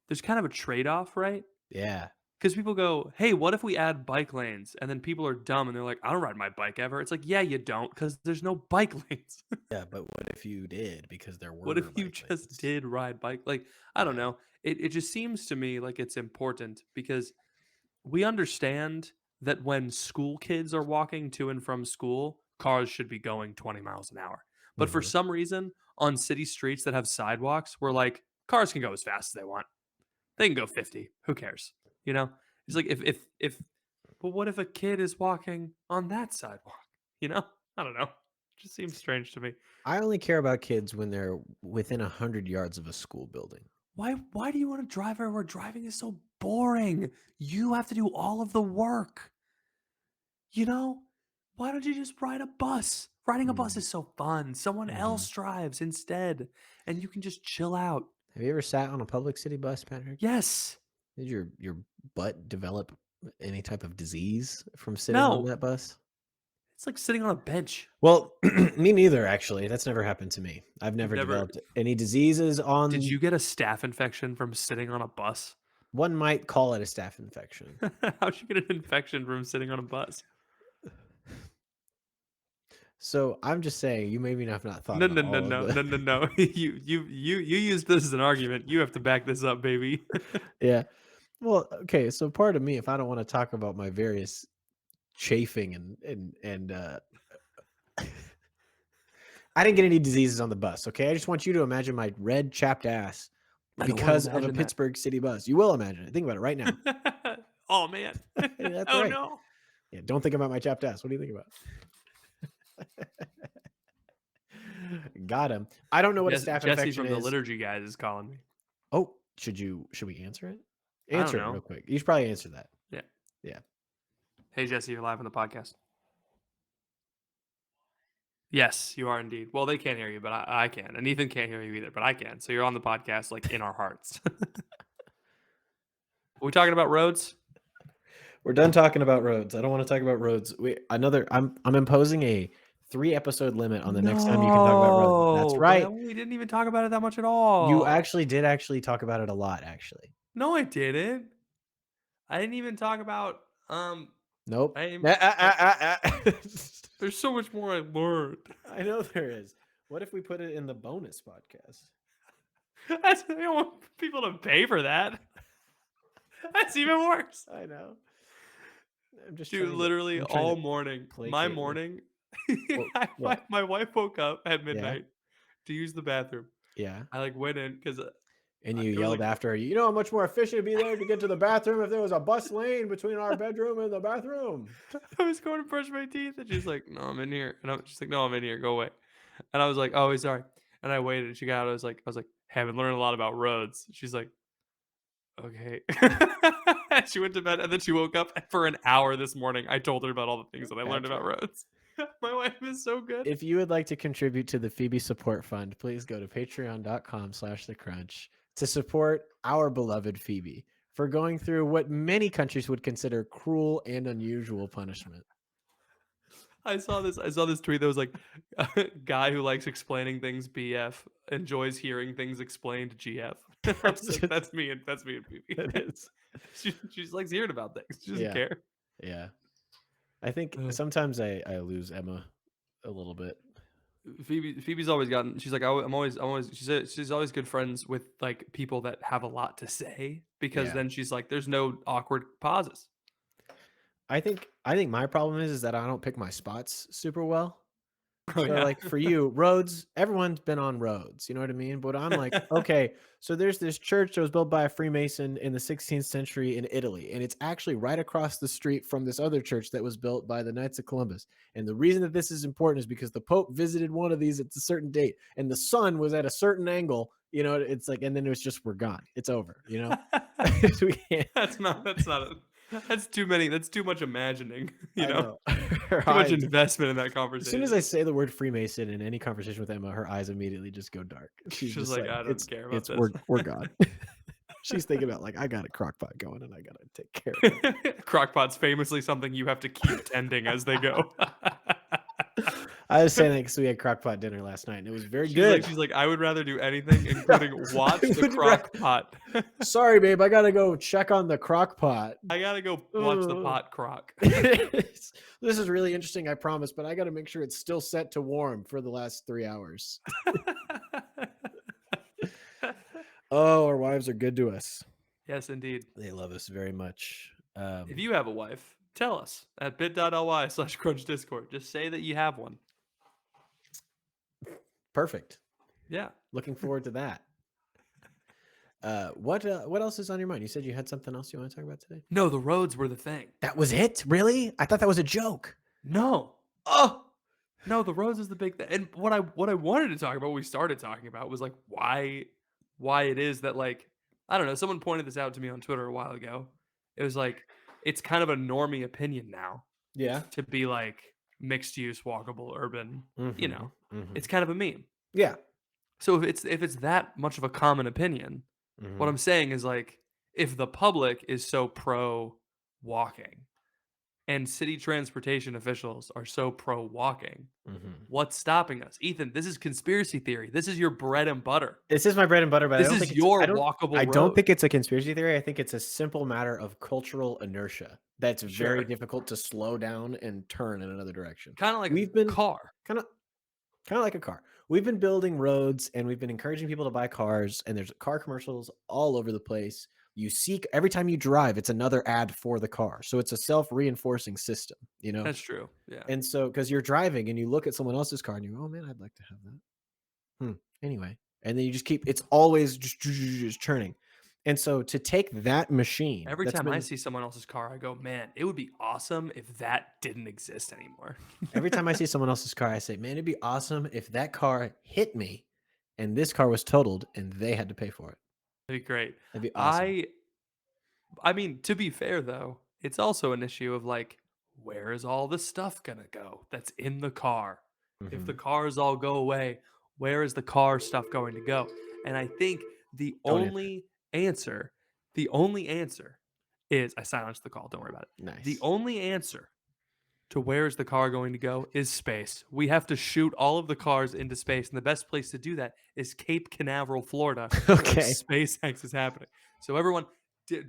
A: there's kind of a trade-off, right?
B: Yeah.
A: Because people go, "Hey, what if we add bike lanes?" And then people are dumb and they're like, "I don't ride my bike ever." It's like, "Yeah, you don't, because there's no bike lanes."
B: Yeah, but what if you did because there
A: What
B: were
A: if you
B: bike
A: just
B: lanes?
A: did ride bike? Like, I don't
B: Yeah.
A: know. It just seems to me like it's important because we understand that when school kids are walking to and from school, cars should be going 20 miles an hour. But for
B: Mhm.
A: some reason, on city streets that have sidewalks, we're like, cars can go as fast as they want. They can go 50. Who cares? You know? It's like if but what if a kid is walking on that sidewalk? You know? I don't know. It just seems strange to me.
B: I only care about kids when they're within 100 yards of a school building.
A: Why do you want to drive everywhere? Driving is so boring. You have to do all of the work. You know? Why don't you just ride a bus? Riding a bus
B: Mm,
A: is so fun. Someone
B: mhm.
A: else drives instead, and you can just chill out.
B: Have you ever sat on a public city bus, Patrick?
A: Yes.
B: Did your butt develop any type of disease from sitting on
A: No.
B: that bus?
A: It's like sitting on a bench.
B: Well, me neither, actually. That's never happened to me. I've
A: You've
B: never
A: never
B: developed any diseases
A: Did
B: on
A: you get a staph infection from sitting on a bus?
B: one might call it a staph infection.
A: How'd you get an infection from sitting on a bus?
B: So I'm just saying, you maybe have not thought
A: No,
B: about
A: no, no,
B: all of
A: no,
B: the
A: no, no, no. You used this as an argument. You have to back this up, baby.
B: yeah. Well, okay, so part of me, if I don't want to talk about my various chafing and I didn't get any diseases on the bus, okay? I just want you to imagine my red chapped ass
A: I don't want to
B: because of a
A: imagine that.
B: Pittsburgh city bus. You will imagine it. Think about it right now.
A: Oh man.
B: That's
A: Oh
B: right.
A: no.
B: Yeah, don't think about my chapped ass. What do you think about? Got him. I don't know what a staph
A: Jesse
B: infection
A: from the
B: is.
A: liturgy guys is calling me.
B: Oh, should we answer it?
A: I don't
B: Answer it real
A: know.
B: quick. You should probably answer that.
A: Yeah.
B: Yeah.
A: Hey Jesse, you're live on the podcast. Yes, you are indeed. Well, they can't hear you, but I can. And Ethan can't hear you either, but I can. So you're on the podcast like in our hearts. Are we talking about roads?
B: We're done talking about roads. I don't want to talk about roads. I'm imposing a 3 episode limit on the next time you can talk about roads. That's
A: No, but
B: right.
A: we didn't even talk about it that much at
B: You
A: all.
B: actually did actually talk about it a lot, actually.
A: No, I didn't. I didn't even talk about
B: Nope.
A: I
B: Ah, ah,
A: like
B: ah, ah, ah.
A: there's so much more I learned.
B: I know there is. What if we put it in the bonus podcast?
A: I don't want people to pay for that. That's even worse.
B: I know. I'm just
A: Dude,
B: trying to
A: literally
B: I'm trying
A: all
B: to
A: morning, my
B: placate you.
A: morning,
B: What?
A: my wife woke up at
B: Yeah.
A: midnight to use the bathroom.
B: Yeah.
A: I like went in because
B: And you
A: it was
B: yelled
A: like
B: after her, you know how much more efficient it'd be there to get to the bathroom if there was a bus lane between our bedroom and the bathroom.
A: I was going to brush my teeth, and she's like, "No, I'm in here," and she's like, "No, I'm in here. Go away." And I was like, "Oh, sorry." And I waited, and she got out. I was like, "Hey, I've been learning a lot about roads." She's like, "Okay." She went to bed, and then she woke up for an hour this morning. I told her about all the things that I learned about
B: Patrick.
A: roads. My wife is so good.
B: If you would like to contribute to the Phoebe Support Fund, please go to patreon.com/thecrunch to support our beloved Phoebe for going through what many countries would consider cruel and unusual punishment.
A: I saw this tweet that was like, a guy who likes explaining things BF enjoys hearing things explained GF. I was like, that's me and Phoebe.
B: It is.
A: She just likes hearing about things. She doesn't
B: Yeah.
A: care.
B: Yeah. I think
A: Uh,
B: sometimes I lose Emma a little bit.
A: Phoebe's always gotten. She's like, I'm always. She said she's always good friends with like people that have a lot to say because
B: Yeah.
A: then she's like, there's no awkward pauses.
B: I think my problem is that I don't pick my spots super well.
A: Oh
B: So
A: yeah.
B: like for you, roads, everyone's been on roads, you know what I mean? But I'm like, okay, so there's this church that was built by a Freemason in the 16th century in Italy, and it's actually right across the street from this other church that was built by the Knights of Columbus. And the reason that this is important is because the Pope visited one of these at a certain date, and the sun was at a certain angle. You know, it's like, and then it was just we're gone. It's over. You know, we can't.
A: That's too many. That's too much imagining, you
B: I
A: know?
B: know. Her
A: Too much
B: eyes.
A: investment in that
B: As soon as I
A: conversation.
B: say the word Freemason in any conversation with Emma, her eyes immediately just go dark. She's
A: She's
B: just
A: like,
B: like,
A: "I don't care about
B: it's
A: this."
B: we're gone. She's thinking about like I got a crock pot going and I gotta take care of
A: Crockpot's famously something you have to keep tending as they go.
B: it. I was saying that because we had crock pot dinner last night and it was very
A: She's like
B: good.
A: she's like, "I would rather do anything, including watch
B: I
A: the
B: would
A: crock pot.
B: Sorry, babe, I gotta go check on the crock pot.
A: I gotta go watch the pot crock."
B: This is really interesting, I promise, but I gotta make sure it's still set to warm for the last 3 hours. Oh, our wives are good to us.
A: Yes, indeed.
B: They love us very much.
A: If you have a wife, tell us at bit.ly/crunch discord. Just say that you have one.
B: Perfect.
A: Yeah.
B: Looking forward to that. What else is on your mind? You said you had something else you want to talk about today?
A: No, the roads were the thing.
B: That was it? Really? I thought that was a joke.
A: No.
B: Oh,
A: No, the roads is the big thing. And what I wanted to talk about, what we started talking about was like why it is that like I don't know, someone pointed this out to me on Twitter a while ago. It was like it's kind of a normie opinion now
B: yeah.
A: to be like mixed use, walkable, urban, you know.
B: Mhm.
A: It's kind of a meme.
B: Yeah.
A: So if it's that much of a common opinion, what
B: Mhm.
A: I'm saying is like if the public is so pro walking and city transportation officials are so pro walking,
B: Mhm.
A: what's stopping us? Ethan, this is conspiracy theory. This is your bread and butter.
B: This is my bread and butter, but
A: This is your
B: I
A: walkable
B: don't
A: road.
B: think it's a conspiracy theory. I think it's a simple matter of cultural inertia that's very
A: Sure.
B: difficult to slow down and turn in another direction.
A: Kind of like a
B: We've been
A: car.
B: kind of kind of like a car. We've been building roads and we've been encouraging people to buy cars and there's car commercials all over the place. You seek every time you drive, it's another ad for the car. So it's a self-reinforcing system, you know?
A: That's true. Yeah.
B: And so because you're driving and you look at someone else's car and you go, oh man, I'd like to have that. Anyway, and then you just keep it's always just churning. And so to take that machine
A: Every
B: that's
A: time I
B: been
A: see someone else's car, I go, "Man, it would be awesome if that didn't exist anymore."
B: every time I see someone else's car, I say, man, it'd be awesome if that car hit me and this car was totaled and they had to pay for it.
A: That'd be great.
B: That'd be awesome.
A: I I mean, to be fair though, it's also an issue of like, where is all the stuff gonna go that's in the car? If the
B: Mhm.
A: cars all go away, where is the car stuff going to go? And I think the
B: Don't answer it.
A: only answer, the only answer is I silenced the call. Don't worry about it. The
B: Nice.
A: only answer to where is the car going to go is space. We have to shoot all of the cars into space, and the best place to do that is Cape Canaveral, Florida, where
B: Okay.
A: SpaceX is happening. So everyone,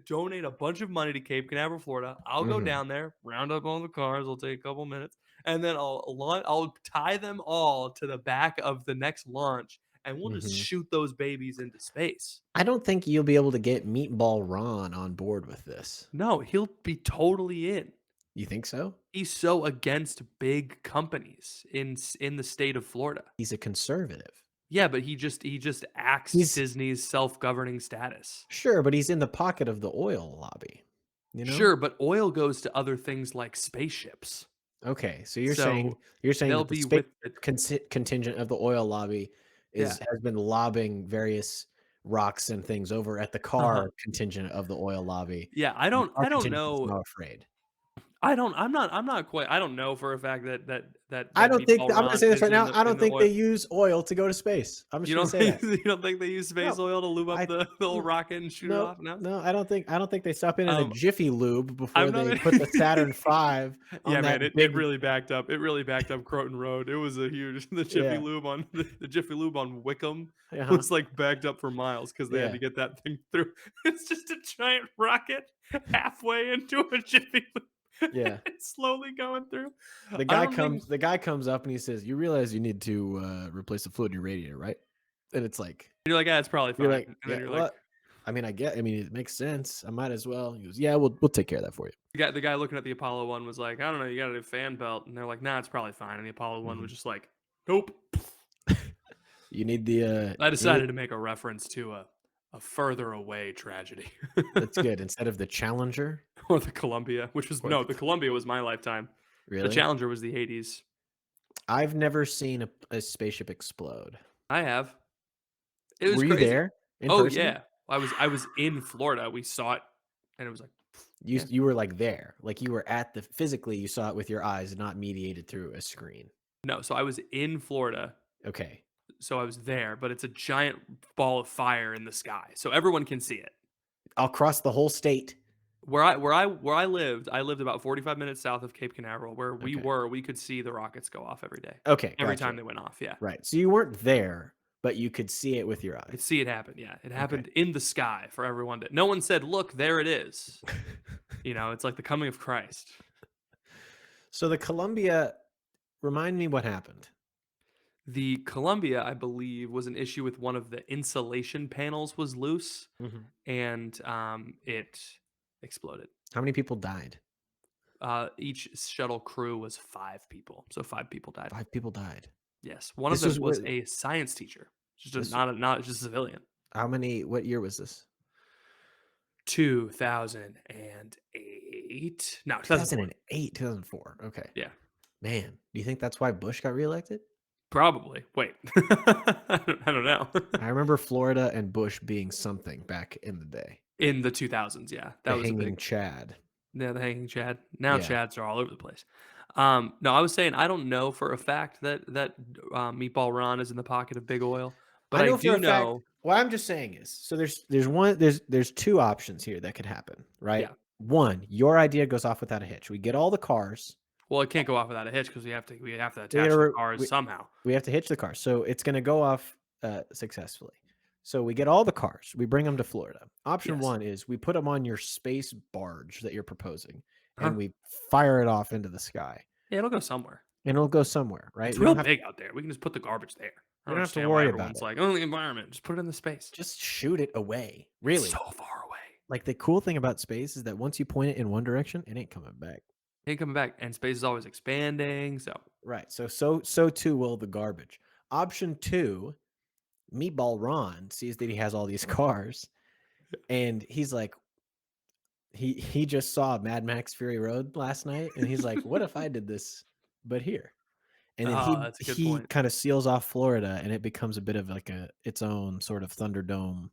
A: donate a bunch of money to Cape Canaveral, Florida. I'll go
B: Mhm.
A: down there, round up all the cars. It'll take a couple minutes, and then I'll tie them all to the back of the next launch, and we'll just
B: Mhm.
A: shoot those babies into space.
B: I don't think you'll be able to get Meatball Ron on board with this.
A: No, he'll be totally in.
B: You think so?
A: He's so against big companies in the state of Florida.
B: He's a conservative.
A: Yeah, but he just axed
B: He's
A: Disney's self-governing status.
B: sure, but he's in the pocket of the oil lobby, you know?
A: Sure, but oil goes to other things like spaceships.
B: Okay, so
A: So
B: you're saying
A: they'll
B: that the
A: be
B: space
A: with it.
B: contingent of the oil lobby
A: Yeah.
B: has been lobbing various rocks and things over at the
A: Uh-huh.
B: car contingent of the oil lobby.
A: Yeah, I
B: And the
A: don't
B: car
A: I don't
B: contingent is
A: know.
B: now afraid.
A: I'm not quite I don't know for a fact
B: I
A: that
B: don't think
A: Meatball
B: I'm gonna
A: Ron
B: say this
A: is
B: right
A: in
B: now.
A: the
B: I
A: in
B: don't
A: the
B: think
A: oil.
B: they use oil to go to space. I'm just
A: You
B: gonna
A: don't
B: say
A: think
B: that.
A: you don't think they use space
B: No,
A: oil to lube up
B: I
A: the old
B: n
A: rocket and shoot it
B: no,
A: off? No?
B: no, I don't think they stop in at a
A: Um,
B: Jiffy Lube before
A: I'm not
B: they put the Saturn V on
A: Yeah,
B: that
A: man, it
B: big
A: really backed up. It really backed up Croton Road. It was a huge the Jiffy
B: yeah,
A: Lube on the Jiffy Lube on Wickham
B: uh-huh,
A: was like backed up for miles because they had
B: yeah,
A: to get that thing through. It's just a giant rocket halfway into a Jiffy Lube.
B: yeah.
A: It's slowly going through.
B: The
A: I
B: guy
A: don't think
B: comes the guy comes up and he says, "You realize you need to, replace the fluid in your radiator, right?" And it's like
A: you're like, it's probably
B: you're
A: fine.
B: like,
A: And then
B: "Yeah,
A: you're like,
B: what?" I mean, it makes sense. I might as well. He goes, "Yeah, we'll take care of that for you."
A: the guy looking at the Apollo one was like, I don't know, you got a new fan belt, and they're like, nah, it's probably fine. And the Apollo one was
B: Mhm.
A: just like, Nope.
B: You need the
A: I
B: you need
A: decided to make a reference to a further away tragedy.
B: that's good. Instead of the Challenger
A: Or the Columbia, which was
B: or
A: no,
B: the
A: the Columbia was my lifetime. The
B: really?
A: Challenger was the '80s.
B: I've never seen a spaceship explode.
A: I have. It was
B: Were you
A: crazy.
B: there in
A: Oh,
B: person?
A: yeah. I was in Florida. We saw it, and it was like, yeah.
B: You were, like, there, like, you were at the physically, you saw it with your eyes, not mediated through a screen.
A: No, so I was in Florida,
B: Okay.
A: so I was there, but it's a giant ball of fire in the sky, so everyone can see it.
B: Across the whole state.
A: Where I lived about 45 minutes south of Cape Canaveral. Where we
B: Okay.
A: were, we could see the rockets go off every day.
B: Okay,
A: Every time
B: gotcha.
A: they went off, yeah.
B: Right, so you weren't there, but you could see it with your
A: I could
B: eyes.
A: see it happen, yeah. It
B: Okay.
A: happened in the sky for everyone to no one said, "Look, there it is." It's like the coming of Christ.
B: So the Columbia remind me what happened.
A: The Columbia, I believe, was an issue with one of the insulation panels was loose,
B: Mhm.
A: and, it exploded.
B: How many people died?
A: Each shuttle crew was 5 people, so 5 people died.
B: 5 people died.
A: Yes, one of
B: This
A: them
B: was
A: was
B: what
A: a science teacher, just a
B: this
A: not just a civilian.
B: how many what year was this?
A: 2008? No, 2004.
B: 2008, 2004, okay.
A: Yeah,
B: Man, do you think that's why Bush got reelected?
A: probably. Wait. I don't know.
B: I remember Florida and Bush being something back in the day.
A: In the 2000s, yeah, that
B: The
A: was a
B: hanging
A: big.
B: Chad.
A: Yeah, the hanging Chad. Now
B: Yeah.
A: Chads are all over the place. No, I was saying I don't know for a fact that Meatball Ron is in the pocket of big oil, but
B: I
A: I
B: know for
A: do
B: a fact
A: know.
B: what I'm just saying is, so there's 2 options here that could happen, right?
A: Yeah.
B: 1, your idea goes off without a hitch. We get all the cars.
A: Well, it can't go off without a hitch because we have to
B: We
A: attach
B: gotta
A: the
B: re
A: cars somehow.
B: we have to hitch the car. So it's gonna go off, successfully. So we get all the cars, we bring them to Florida. Option
A: Yes.
B: 1 is we put them on your space barge that you're proposing,
A: Huh?
B: and we fire it off into the sky,
A: Yeah, it'll go somewhere.
B: and it'll go somewhere, right?
A: It's
B: We
A: real
B: don't have
A: big out there. We can just put the garbage there. I
B: we
A: don't
B: don't have to
A: understand why
B: worry about
A: everyone's
B: it.
A: like, "Oh, the environment. Just put it in the space."
B: Just shoot it away,
A: It's
B: really.
A: so far away.
B: Like, the cool thing about space is that once you point it in one direction, it ain't coming back.
A: Ain't coming back, and space is always expanding. So
B: Right, so too will the garbage. Option 2, Meatball Ron sees that he has all these cars, and he's like he just saw Mad Max Fury Road last night, and he's like, "What if I did this, but here?" And then
A: oh,
B: he
A: that's a good
B: he
A: point.
B: kinda seals off Florida, and it becomes a bit of like its own sort of Thunderdome,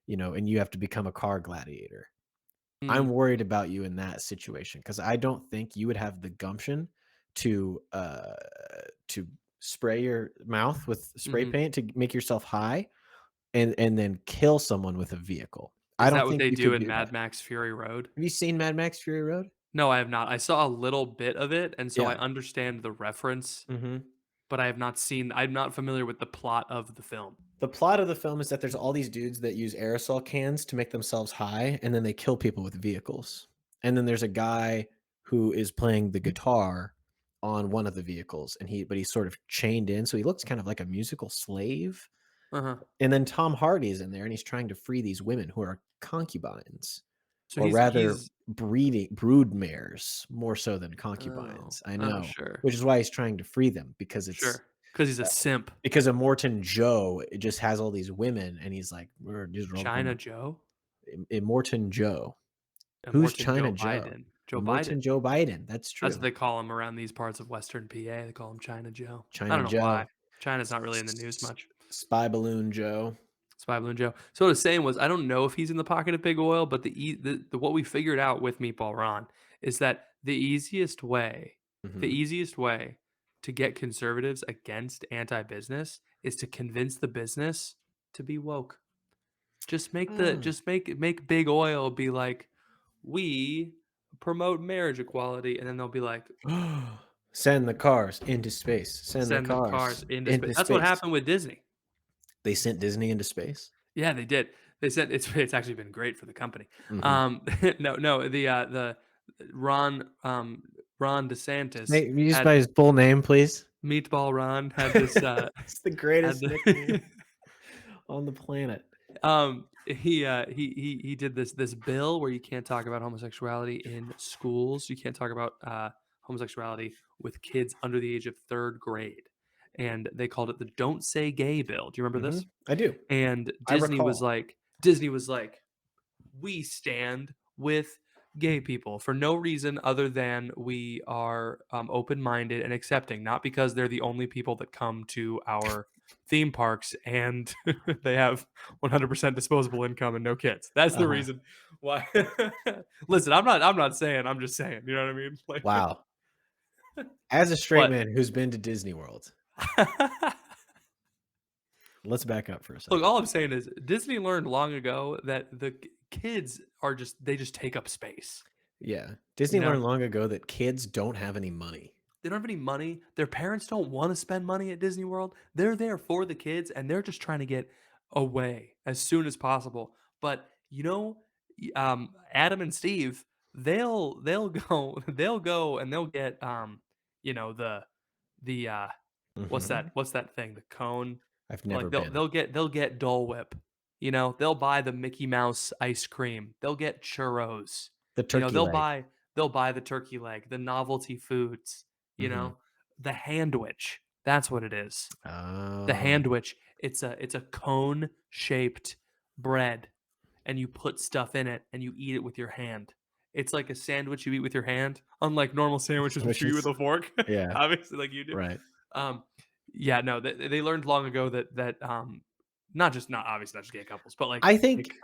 B: and you have to become a car gladiator. I'm
A: Mm,
B: worried about you in that situation because I don't think you would have the gumption to, to spray your mouth with spray
A: mhm.
B: paint to make yourself high and then kill someone with a vehicle. I
A: Is
B: don't
A: that what
B: think
A: they
B: you
A: do
B: could
A: in
B: do that.
A: Mad Max Fury Road?
B: Have you seen Mad Max Fury Road?
A: No, I have not. I saw a little bit of it, and so I
B: Yeah.
A: understand the reference,
B: Mhm.
A: but I'm not familiar with the plot of the film.
B: The plot of the film is that there's all these dudes that use aerosol cans to make themselves high, and then they kill people with vehicles. And then there's a guy who is playing the guitar on one of the vehicles, and he's sort of chained in, so he looks kind of like a musical slave.
A: Uh-huh.
B: And then Tom Hardy's in there, and he's trying to free these women who are concubines,
A: So
B: or
A: he's
B: rather
A: he's
B: breeding brood mares more so than
A: oh,
B: concubines. I
A: oh,
B: know,
A: sure.
B: which is why he's trying to free them because it's
A: Sure. Because he's a simp.
B: because Immortan Joe just has all these women, and he's like, "We're just
A: China Joe?
B: Immortan Joe." Who's
A: Immortan
B: China
A: Joe
B: Joe?
A: Biden. Joe
B: Immortan
A: Biden.
B: Joe Biden. That's
A: That's what
B: true.
A: they call him around these parts of Western PA. They call him China Joe. I
B: China
A: don't know why.
B: Joe.
A: China's
B: S-
A: not really in the news
B: s-
A: much.
B: Spy Balloon Joe.
A: Spy Balloon Joe. So what I was saying was, I don't know if he's in the pocket of big oil, but the what we figured out with Meatball Ron is that the
B: Mhm.
A: easiest way to get conservatives against anti-business is to convince the business to be woke.
B: Mm.
A: Just make big oil be like, we promote marriage equality, and then they'll be like,
B: Send the cars into space. Send the
A: send the cars
B: cars
A: into space.
B: into
A: That's what
B: space.
A: happened with Disney.
B: They sent Disney into space?
A: Yeah, they did. They said it's actually been great for the company.
B: Mhm.
A: No, the Ron Ron DeSantis
B: Can you use
A: had
B: by his full name, please?
A: Meatball Ron had this
B: It's the
A: had
B: greatest nickname
A: the
B: on the planet.
A: he did this bill where you can't talk about homosexuality in schools. You can't talk about homosexuality with kids under the age of third grade. and they called it the "Don't Say Gay" bill. Do you remember
B: Hmm.
A: this?
B: I do.
A: And
B: I recall.
A: Disney was like, we stand with gay people for no reason other than we are open-minded and accepting, not because they're the only people that come to our theme parks and they have 100% disposable income and no kids. That's the
B: Uh-huh.
A: reason why. Listen, I'm not saying, I'm just saying, you know what I mean? Like,
B: Wow. As a straight
A: but
B: man who's been to Disney World, let's back up for a
A: look,
B: second.
A: all I'm saying is Disney learned long ago that the kids are just, they just take up space.
B: Yeah.
A: You
B: Disney
A: know,
B: learned long ago that kids don't have any money.
A: they don't have any money. Their parents don't want to spend money at Disney World. They're there for the kids and they're just trying to get away as soon as possible. But Adam and Steve, they'll go they'll go and they'll get the
B: Mhm.
A: what's that thing, the cone,
B: I've
A: like
B: never been.
A: they'll get Dole Whip. They'll buy the Mickey Mouse ice cream. They'll get churros.
B: The turkey leg.
A: They'll buy the turkey leg, the novelty foods, you
B: Mhm.
A: know, the handwich. That's what it is. The
B: Oh.
A: handwich. It's a cone shaped bread, and you put stuff in it and you eat it with your hand. It's like a sandwich you eat with your hand, unlike normal sandwiches which you eat with
B: Sandwiches.
A: a fork,
B: Yeah,
A: obviously, like you do.
B: right.
A: Um, yeah, no, they learned long ago that not obviously not just gay couples, but
B: I
A: like
B: think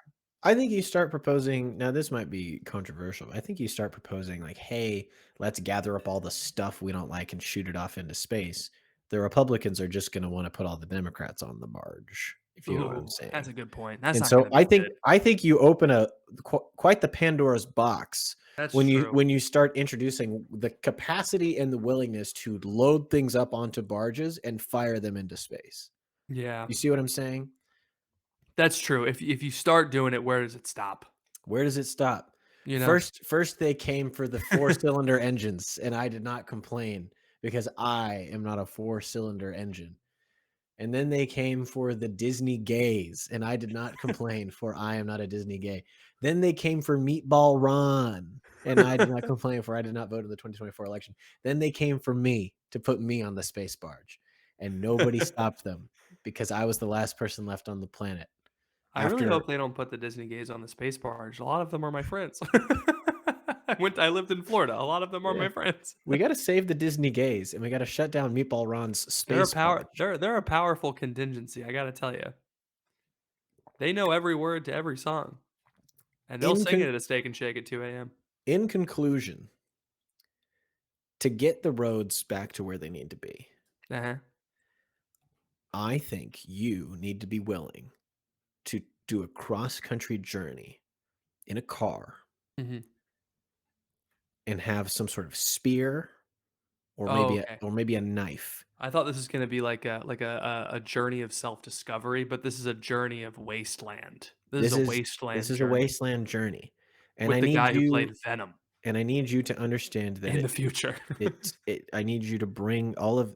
B: I think you start proposing now this might be controversial. I think you start proposing like, "Hey, let's gather up all the stuff we don't like and shoot it off into space." The Republicans are just gonna wanna put all the Democrats on the barge, if you know what I'm
A: ooh, that's
B: saying.
A: a good point. That's
B: And
A: not
B: so
A: gonna be good.
B: I think you open a quite the Pandora's box
A: That's true.
B: when you start introducing the capacity and the willingness to load things up onto barges and fire them into space.
A: Yeah,
B: You see what I'm saying?
A: that's true. If you start doing it, where does it stop?
B: Where does it stop?
A: You know?
B: First they came for the four-cylinder engines, and I did not complain because I am not a four-cylinder engine. And then they came for the Disney gays, and I did not complain, for I am not a Disney gay. Then they came for Meatball Ron, and I did not complain, for I did not vote in the 2024 election. Then they came for me to put me on the space barge, and nobody stopped them because I was the last person left on the planet.
A: I really
B: After
A: hope they don't put the Disney gays on the space barge. A lot of them are my friends. I lived in Florida. A lot of them are
B: yeah,
A: my friends.
B: we got to save the Disney gays, and we got to shut down Meatball Ron's space barge.
A: They're a powerful contingency, I gotta tell you. They know every word to every song, and they'll
B: In
A: sing it
B: con-
A: at a Steak and Shake at 2 a.m.
B: in conclusion, to get the roads back to where they need to be,
A: Uh-huh.
B: I think you need to be willing to do a cross country journey in a car
A: Mhm.
B: and have some sort of spear
A: Oh, okay.
B: or maybe a knife.
A: I thought this was gonna be like a journey of self-discovery, but this is a journey of wasteland. This is
B: This
A: a
B: is
A: wasteland
B: a
A: journey
B: wasteland journey. And
A: with the guy who played Venom
B: I need you to understand that
A: in the future.
B: I need you to bring all of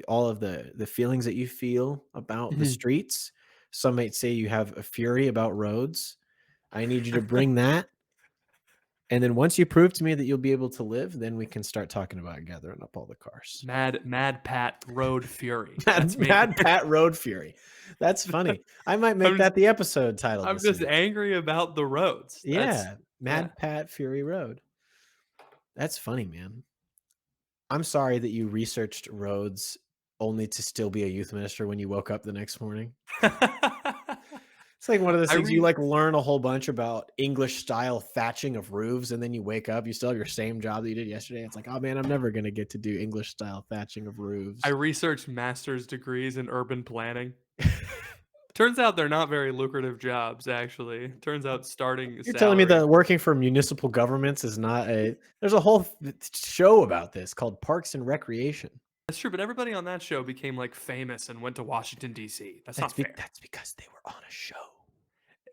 B: all of the feelings that you feel about the
A: Mhm.
B: streets. Some might say you have a fury about roads. I need you to bring that. And then once you prove to me that you'll be able to live, then we can start talking about gathering up all the cars.
A: Mad Pat Road Fury. That's
B: Mad,
A: me.
B: Mad Pat Road Fury. That's funny. I might make
A: I'm just
B: that the episode title
A: I'm
B: this
A: just
B: week.
A: angry about the roads. That's
B: Yeah,
A: yeah.
B: Mad Pat Fury Road. That's funny, man. I'm sorry that you researched roads only to still be a youth minister when you woke up the next morning. It's like one of those
A: I
B: things you
A: re
B: like learn a whole bunch about English style thatching of roofs, and then you wake up, you still have your same job that you did yesterday. It's like, oh man, I'm never gonna get to do English style thatching of
A: I
B: roofs.
A: researched master's degrees in urban planning. Turns out they're not very lucrative jobs, actually. Turns out starting
B: You're telling me
A: salary.
B: that working for municipal governments is not a there's a whole show about this called Parks and Recreation.
A: That's true, but everybody on that show became, like, famous and went to Washington, DC. That's not fair.
B: That's because they were on a show.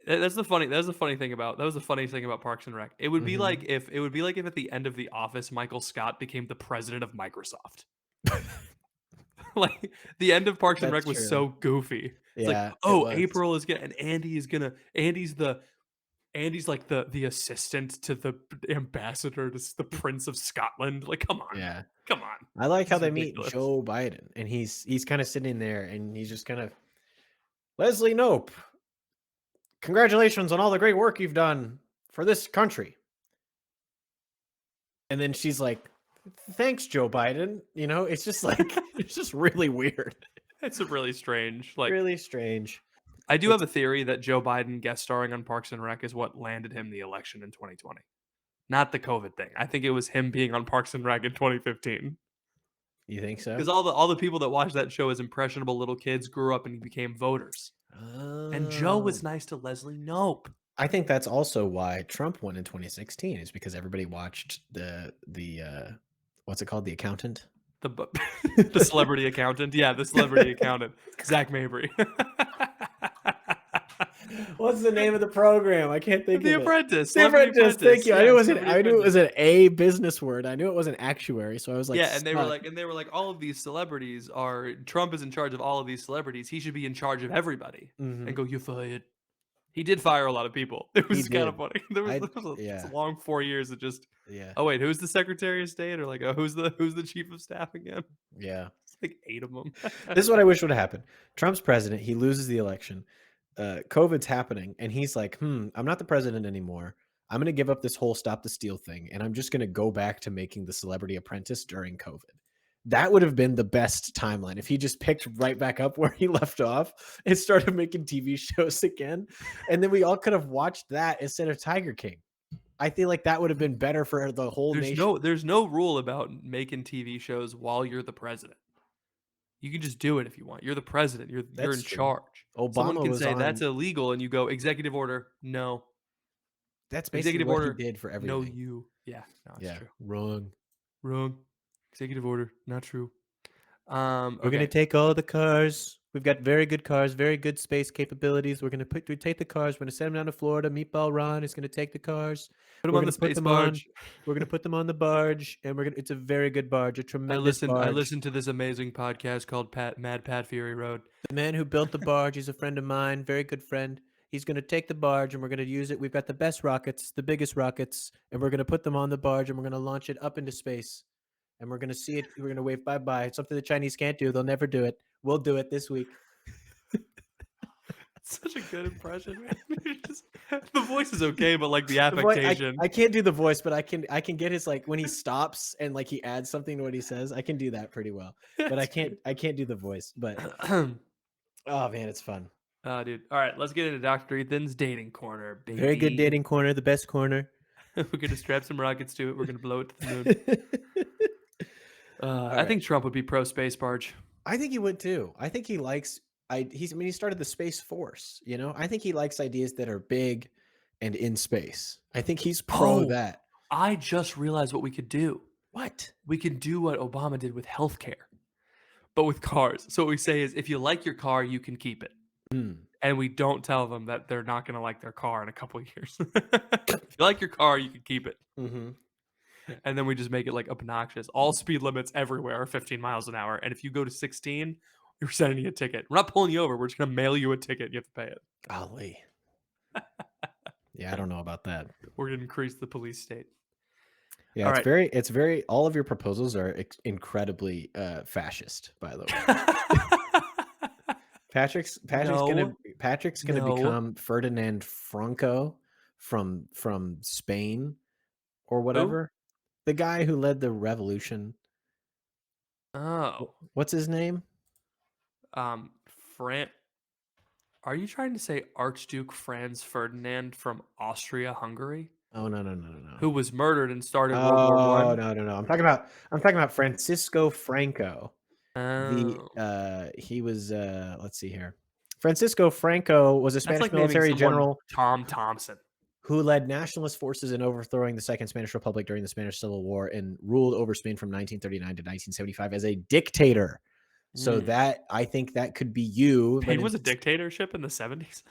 A: That was the funny thing about Parks and Rec. It would be like
B: Mhm.
A: if at the end of The Office, Michael Scott became the president of Microsoft. Like, the end of Parks and Rec
B: That's
A: was
B: true.
A: so goofy. It's like,
B: Yeah, it
A: "Oh,
B: was.
A: April is gonna and Andy is gonna Andy's the Andy's like the assistant to the ambassador to the Prince of Scotland. Like, come on,
B: Yeah.
A: come on.
B: I like
A: This
B: how
A: is
B: they meet
A: ridiculous.
B: Joe Biden, and he's kind of sitting there, and he's just kind of, Leslie Nope, congratulations on all the great work you've done for this country. And then she's like, thanks, Joe Biden. You know, it's just like it's just really weird,
A: It's a really strange. Like,
B: really strange.
A: I do have
B: It's
A: a theory that Joe Biden guest starring on Parks and Rec is what landed him the election in 2020. Not the COVID thing. I think it was him being on Parks and Rec in 2015.
B: You think so?
A: Because all the people that watched that show as impressionable little kids grew up and became voters. And Joe
B: Oh.
A: was nice to Leslie Nope.
B: I think that's also why Trump won in 2016 is because everybody watched the what's it called? The Accountant?
A: The the celebrity accountant. Yeah, the celebrity accountant. Zach Mabry.
B: What's the name of the program? I can't think
A: The
B: of it.
A: Apprentice.
B: The
A: Celebrity
B: Apprentice. Thank you. I knew it
A: Yeah,
B: was an
A: Celebrity
B: I knew it was
A: Apprentice.
B: an A business word. I knew it was an actuary, so I was like,
A: Yeah, and they were
B: stuck.
A: like, all of these celebrities are Trump is in charge of all of these celebrities. He should be in charge of everybody. And
B: Mhm.
A: go, you fired. He did fire a lot of people. It
B: He
A: was kind of
B: did.
A: funny. There was,
B: I
A: there was a, it's a
B: yeah.
A: long 4 years of just,
B: Yeah.
A: oh wait, who's the Secretary of State? Or like, oh, who's the chief of staff again?
B: Yeah.
A: It's like 8 of them.
B: This is what I wish would have happened. Trump's president, he loses the election. COVID's happening, and he's like, I'm not the president anymore. I'm going to give up this whole stop the steal thing, and I'm just going to go back to making the Celebrity Apprentice during COVID. That would have been the best timeline if he just picked right back up where he left off and started making TV shows again. And then we all could have watched that instead of Tiger King. I feel like that would have been better for the whole nation.
A: There's no rule about making TV shows while you're the president. You can just do it if you want. You're the president. You're
B: That's
A: in
B: true.
A: charge. Someone
B: Obama
A: can
B: was
A: say that's
B: on.
A: illegal, and you go executive order. No,
B: That's basically
A: executive
B: what he
A: order.
B: did for
A: No,
B: everything.
A: you. Yeah, no, it's
B: Yeah.
A: true.
B: Wrong.
A: Wrong. Executive order. Not true.
B: We're gonna
A: Okay.
B: take all the cars. We've got very good cars, very good space capabilities. We take the cars. We're gonna send them down to Florida. Meatball Ron is gonna take the cars.
A: Put him
B: We're
A: on
B: gonna
A: the
B: put
A: space
B: them on.
A: barge.
B: We're gonna put them on the barge, and it's a very good barge, a tremendous
A: I
B: barge.
A: listened to this amazing podcast called Mad Pat Fury Road.
B: The man who built the barge is a friend of mine, very good friend. He's gonna take the barge, and we're gonna use it. We've got the best rockets, the biggest rockets, and we're gonna put them on the barge, and we're gonna launch it up into space. And we're gonna see it. We're gonna wave bye bye. It's something the Chinese can't do. They'll never do it. We'll do it this week.
A: Such a good impression, man. The voice is okay, but like the
B: The voi-
A: affectation.
B: I can't do the voice, but I can get his like when he stops and like he adds something to what he says. I can do that pretty well, but
A: It's great.
B: I can't do the voice. But oh man, it's fun.
A: Dude. All right, let's get into Dr. Ethan's dating corner, baby.
B: Very good dating corner, the best corner.
A: We're gonna strap some rockets to it. We're gonna blow it to the moon. I
B: right.
A: think Trump would be pro space barge.
B: I think he would too. I think he likes. I mean, he started the Space Force. You know, I think he likes ideas that are big and in space. I think he's pro
A: Oh,
B: that.
A: I just realized what we could do.
B: What?
A: We could do what Obama did with healthcare, but with cars. So what we say is, if you like your car, you can keep it,
B: Hmm.
A: and we don't tell them that they're not going to like their car in a couple of years. If you like your car, you can keep it,
B: Mm-hmm.
A: and then we just make it like obnoxious. All speed limits everywhere are 15 miles an hour, and if you go to 16, we're sending you a ticket. We're not pulling you over. We're just going to mail you a ticket. You have to pay it.
B: Golly. Yeah, I don't know about that.
A: We're going to increase the police state.
B: Yeah,
A: All
B: it's very. All of your proposals are incredibly fascist. By the way, Patrick's
A: No.
B: gonna
A: No.
B: become Ferdinand Franco from Spain or whatever. The guy who led the revolution.
A: Oh.
B: What's his name?
A: Fran. Are you trying to say Archduke Franz Ferdinand from Austria-Hungary,
B: Oh no.
A: who was murdered and started World War
B: Oh
A: One?
B: no. I'm talking about Francisco Franco.
A: Oh,
B: He was let's see here. Francisco Franco was a
A: that's
B: Spanish
A: like naming
B: military
A: someone
B: general
A: Tom Thompson.
B: who led nationalist forces in overthrowing the Second Spanish Republic during the Spanish Civil War and ruled over Spain from 1939 to 1975 as a dictator. So
A: Mm.
B: that I think that could be you.
A: Spain was a dictatorship in the 70s.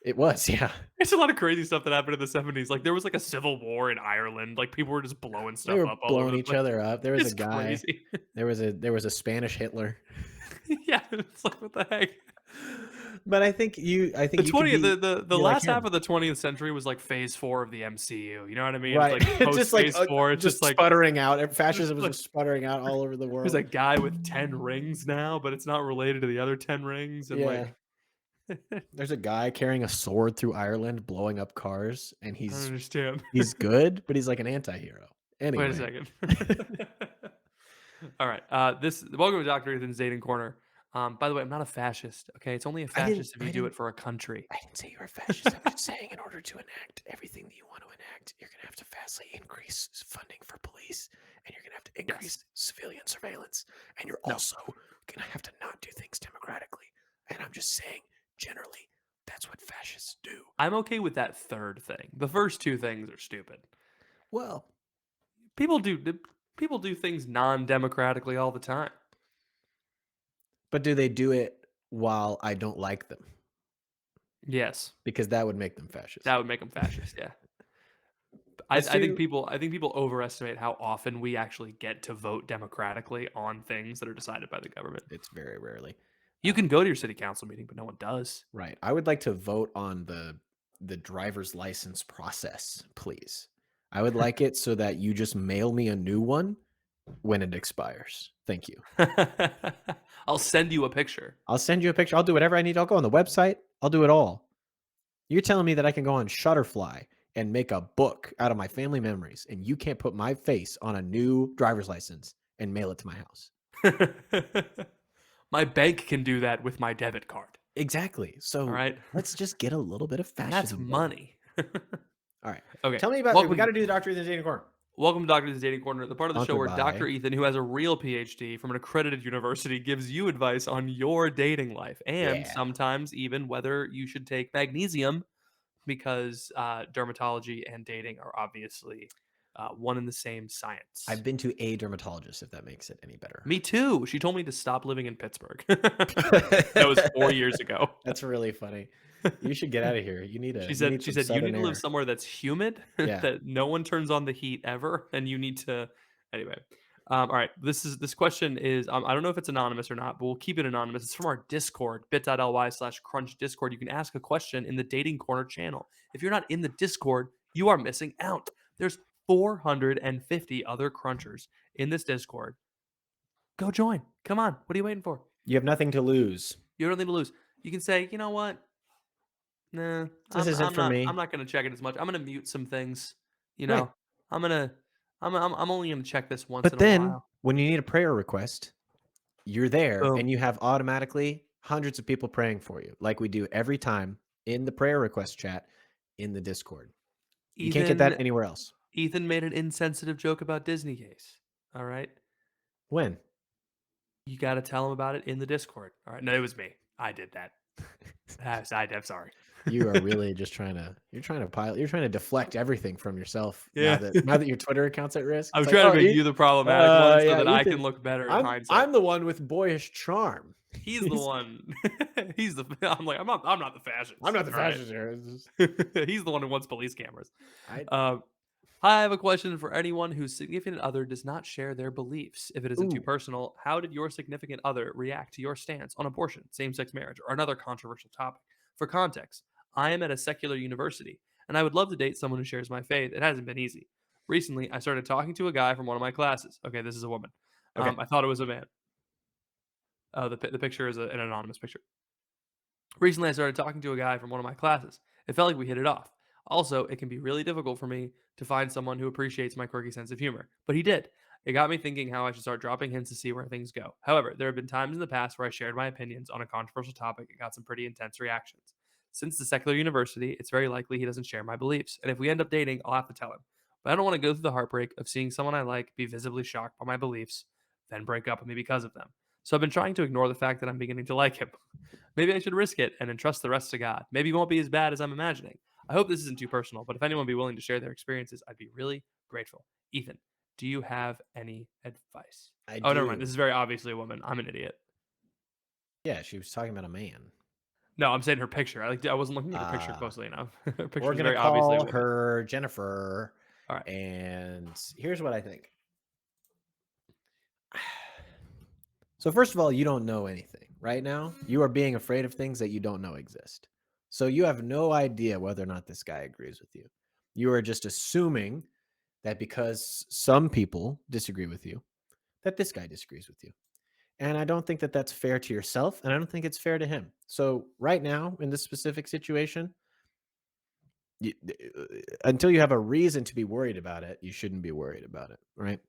B: It was, yeah.
A: There's a lot of crazy stuff that happened in the 70s. Like there was like a civil war in Ireland. Like people were just blowing
B: They
A: stuff
B: were
A: up all over
B: blowing
A: the
B: each
A: place.
B: other up. There was
A: It's
B: a guy.
A: crazy.
B: There was a Spanish Hitler.
A: Yeah, it's like what the heck?
B: But I think you
A: The
B: could
A: 20th, the
B: be like
A: last half
B: him.
A: of the 20th century was like phase 4 of the MCU. You know what I mean? It's
B: Right.
A: like post
B: Just like,
A: phase 4. It's just
B: just
A: like
B: sputtering out. Fascism was
A: like
B: just sputtering out all over the
A: there's
B: world.
A: a guy with 10 rings now, but it's not related to the other 10 rings. And
B: Yeah.
A: like,
B: There's a guy carrying a sword through Ireland, blowing up cars, and
A: I don't
B: he's
A: understand.
B: good, but he's like an anti-hero.
A: Wait a
B: Anyway.
A: second. All right. Welcome to Dr. Ethan's Dating Corner. By the way, I'm not a fascist. Okay, it's only a fascist if you do it for a country.
B: I didn't say you were a fascist. I'm just saying, in order to enact everything that you want to enact, you're gonna have to vastly increase funding for police, and you're gonna have to increase civilian surveillance, and you're
A: No.
B: also gonna have to not do things democratically. And I'm just saying, generally, that's what fascists do.
A: I'm okay with that third thing. The first two things are stupid.
B: Well,
A: People do people do things non-democratically all the time.
B: but do they do it while I don't like them?
A: Yes,
B: Because that would make them fascist.
A: that would make them fascist. Yeah. I
B: Let's
A: think
B: do.
A: people overestimate how often we actually get to vote democratically on things that are decided by the government.
B: It's very rarely.
A: You can go to your city council meeting, but no one does.
B: Right. I would like to vote on the driver's license process, please. I would like it so that you just mail me a new one when it expires. Thank you.
A: I'll send you a picture.
B: I'll send you a picture. I'll do whatever I need. I'll go on the website. I'll do it all. You're telling me that I can go on Shutterfly and make a book out of my family memories, and you can't put my face on a new driver's license and mail it to my house.
A: My bank can do that with my debit card.
B: Exactly. So
A: All right.
B: let's just get a little bit of fascism.
A: That's
B: going.
A: money.
B: All right.
A: Okay.
B: Tell me about. We got to do the Dr. Ethan's Dating Corner.
A: Welcome to Dr. Ethan's Dating Corner, the part of the show where
B: Sponsored by-
A: Dr. Ethan, who has a real PhD from an accredited university, gives you advice on your dating life and
B: Yeah.
A: sometimes even whether you should take magnesium because dermatology and dating are obviously one and the same science.
B: I've been to a dermatologist, if that makes it any better.
A: Me too. She told me to stop living in Pittsburgh. That was 4 years ago.
B: That's really funny. You should get out of here. You need a.
A: She said
B: some
A: you
B: southern
A: need to
B: air.
A: live somewhere that's humid,
B: Yeah.
A: that no one turns on the heat ever, and you need to anyway. All right, this question is I don't know if it's anonymous or not, but we'll keep it anonymous. It's from our Discord, bit.ly/crunch Discord. You can ask a question in the Dating Corner channel. If you're not in the Discord, you are missing out. There's 450 other crunchers in this Discord. Go join. Come on. What are you waiting for?
B: You have nothing to lose.
A: You don't need to lose. You can say, you know what? Nah,
B: This isn't for me.
A: I'm not gonna check it as much. I'm gonna mute some things. You
B: Right.
A: know, I'm only gonna check this once
B: But
A: in a
B: then
A: while.
B: when you need a prayer request, you're there
A: Boom.
B: and you have automatically hundreds of people praying for you, like we do every time in the prayer request chat in the Discord. You can't get that anywhere else.
A: Ethan made an insensitive joke about Disney case. All right,
B: When?
A: you got to tell him about it in the Discord. All right, no, it was me. I did that. I'm sorry.
B: You are really just trying to. You're trying to deflect everything from yourself.
A: Yeah.
B: Now that your Twitter account's at risk.
A: I'm
B: It's
A: trying
B: like,
A: to
B: "Oh,
A: make you the problematic one so
B: yeah,
A: that I
B: Ethan,
A: can look better in hindsight.
B: I'm the one with boyish charm.
A: He's the one. He's the. I'm like I'm not the fascist.
B: I'm not the
A: all right?
B: fascist here. It's just-
A: He's the one who wants police cameras.
B: I-
A: Hi, I have a question for anyone whose significant other does not share their beliefs. If it isn't too
B: Ooh.
A: personal, how did your significant other react to your stance on abortion, same sex marriage, or another controversial topic? For context, I am at a secular university, and I would love to date someone who shares my faith. It hasn't been easy. Recently, I started talking to a guy from one of my classes. Okay, this is a woman.
B: Okay.
A: I thought it was a man. The picture is an anonymous picture. Recently, I started talking to a guy from one of my classes. It felt like we hit it off. Also, it can be really difficult for me to find someone who appreciates my quirky sense of humor, but he did. It got me thinking how I should start dropping hints to see where things go. However, there have been times in the past where I shared my opinions on a controversial topic and got some pretty intense reactions. Since the secular university, it's very likely he doesn't share my beliefs, and if we end up dating, I'll have to tell him. But I don't want to go through the heartbreak of seeing someone I like be visibly shocked by my beliefs, then break up with me because of them. So I've been trying to ignore the fact that I'm beginning to like him. Maybe I should risk it and entrust the rest to God. Maybe it won't be as bad as I'm imagining. I hope this isn't too personal, but if anyone would be willing to share their experiences, I'd be really grateful. Ethan, do you have any advice? Never mind. This is very obviously a woman. I'm an idiot.
B: Yeah, she was talking about a man.
A: No, I'm saying her picture. I wasn't looking at her picture closely enough. Her picture
B: We're
A: is
B: gonna
A: very obviously a
B: call
A: woman.
B: her Jennifer.
A: All right.
B: And here's what I think. So first of all, you don't know anything. right now, you are being afraid of things that you don't know exist. So you have no idea whether or not this guy agrees with you. You are just assuming that because some people disagree with you, that this guy disagrees with you. And I don't think that that's fair to yourself, and I don't think it's fair to him. So right now, in this specific situation, until you have a reason to be worried about it, you shouldn't be worried about it, right?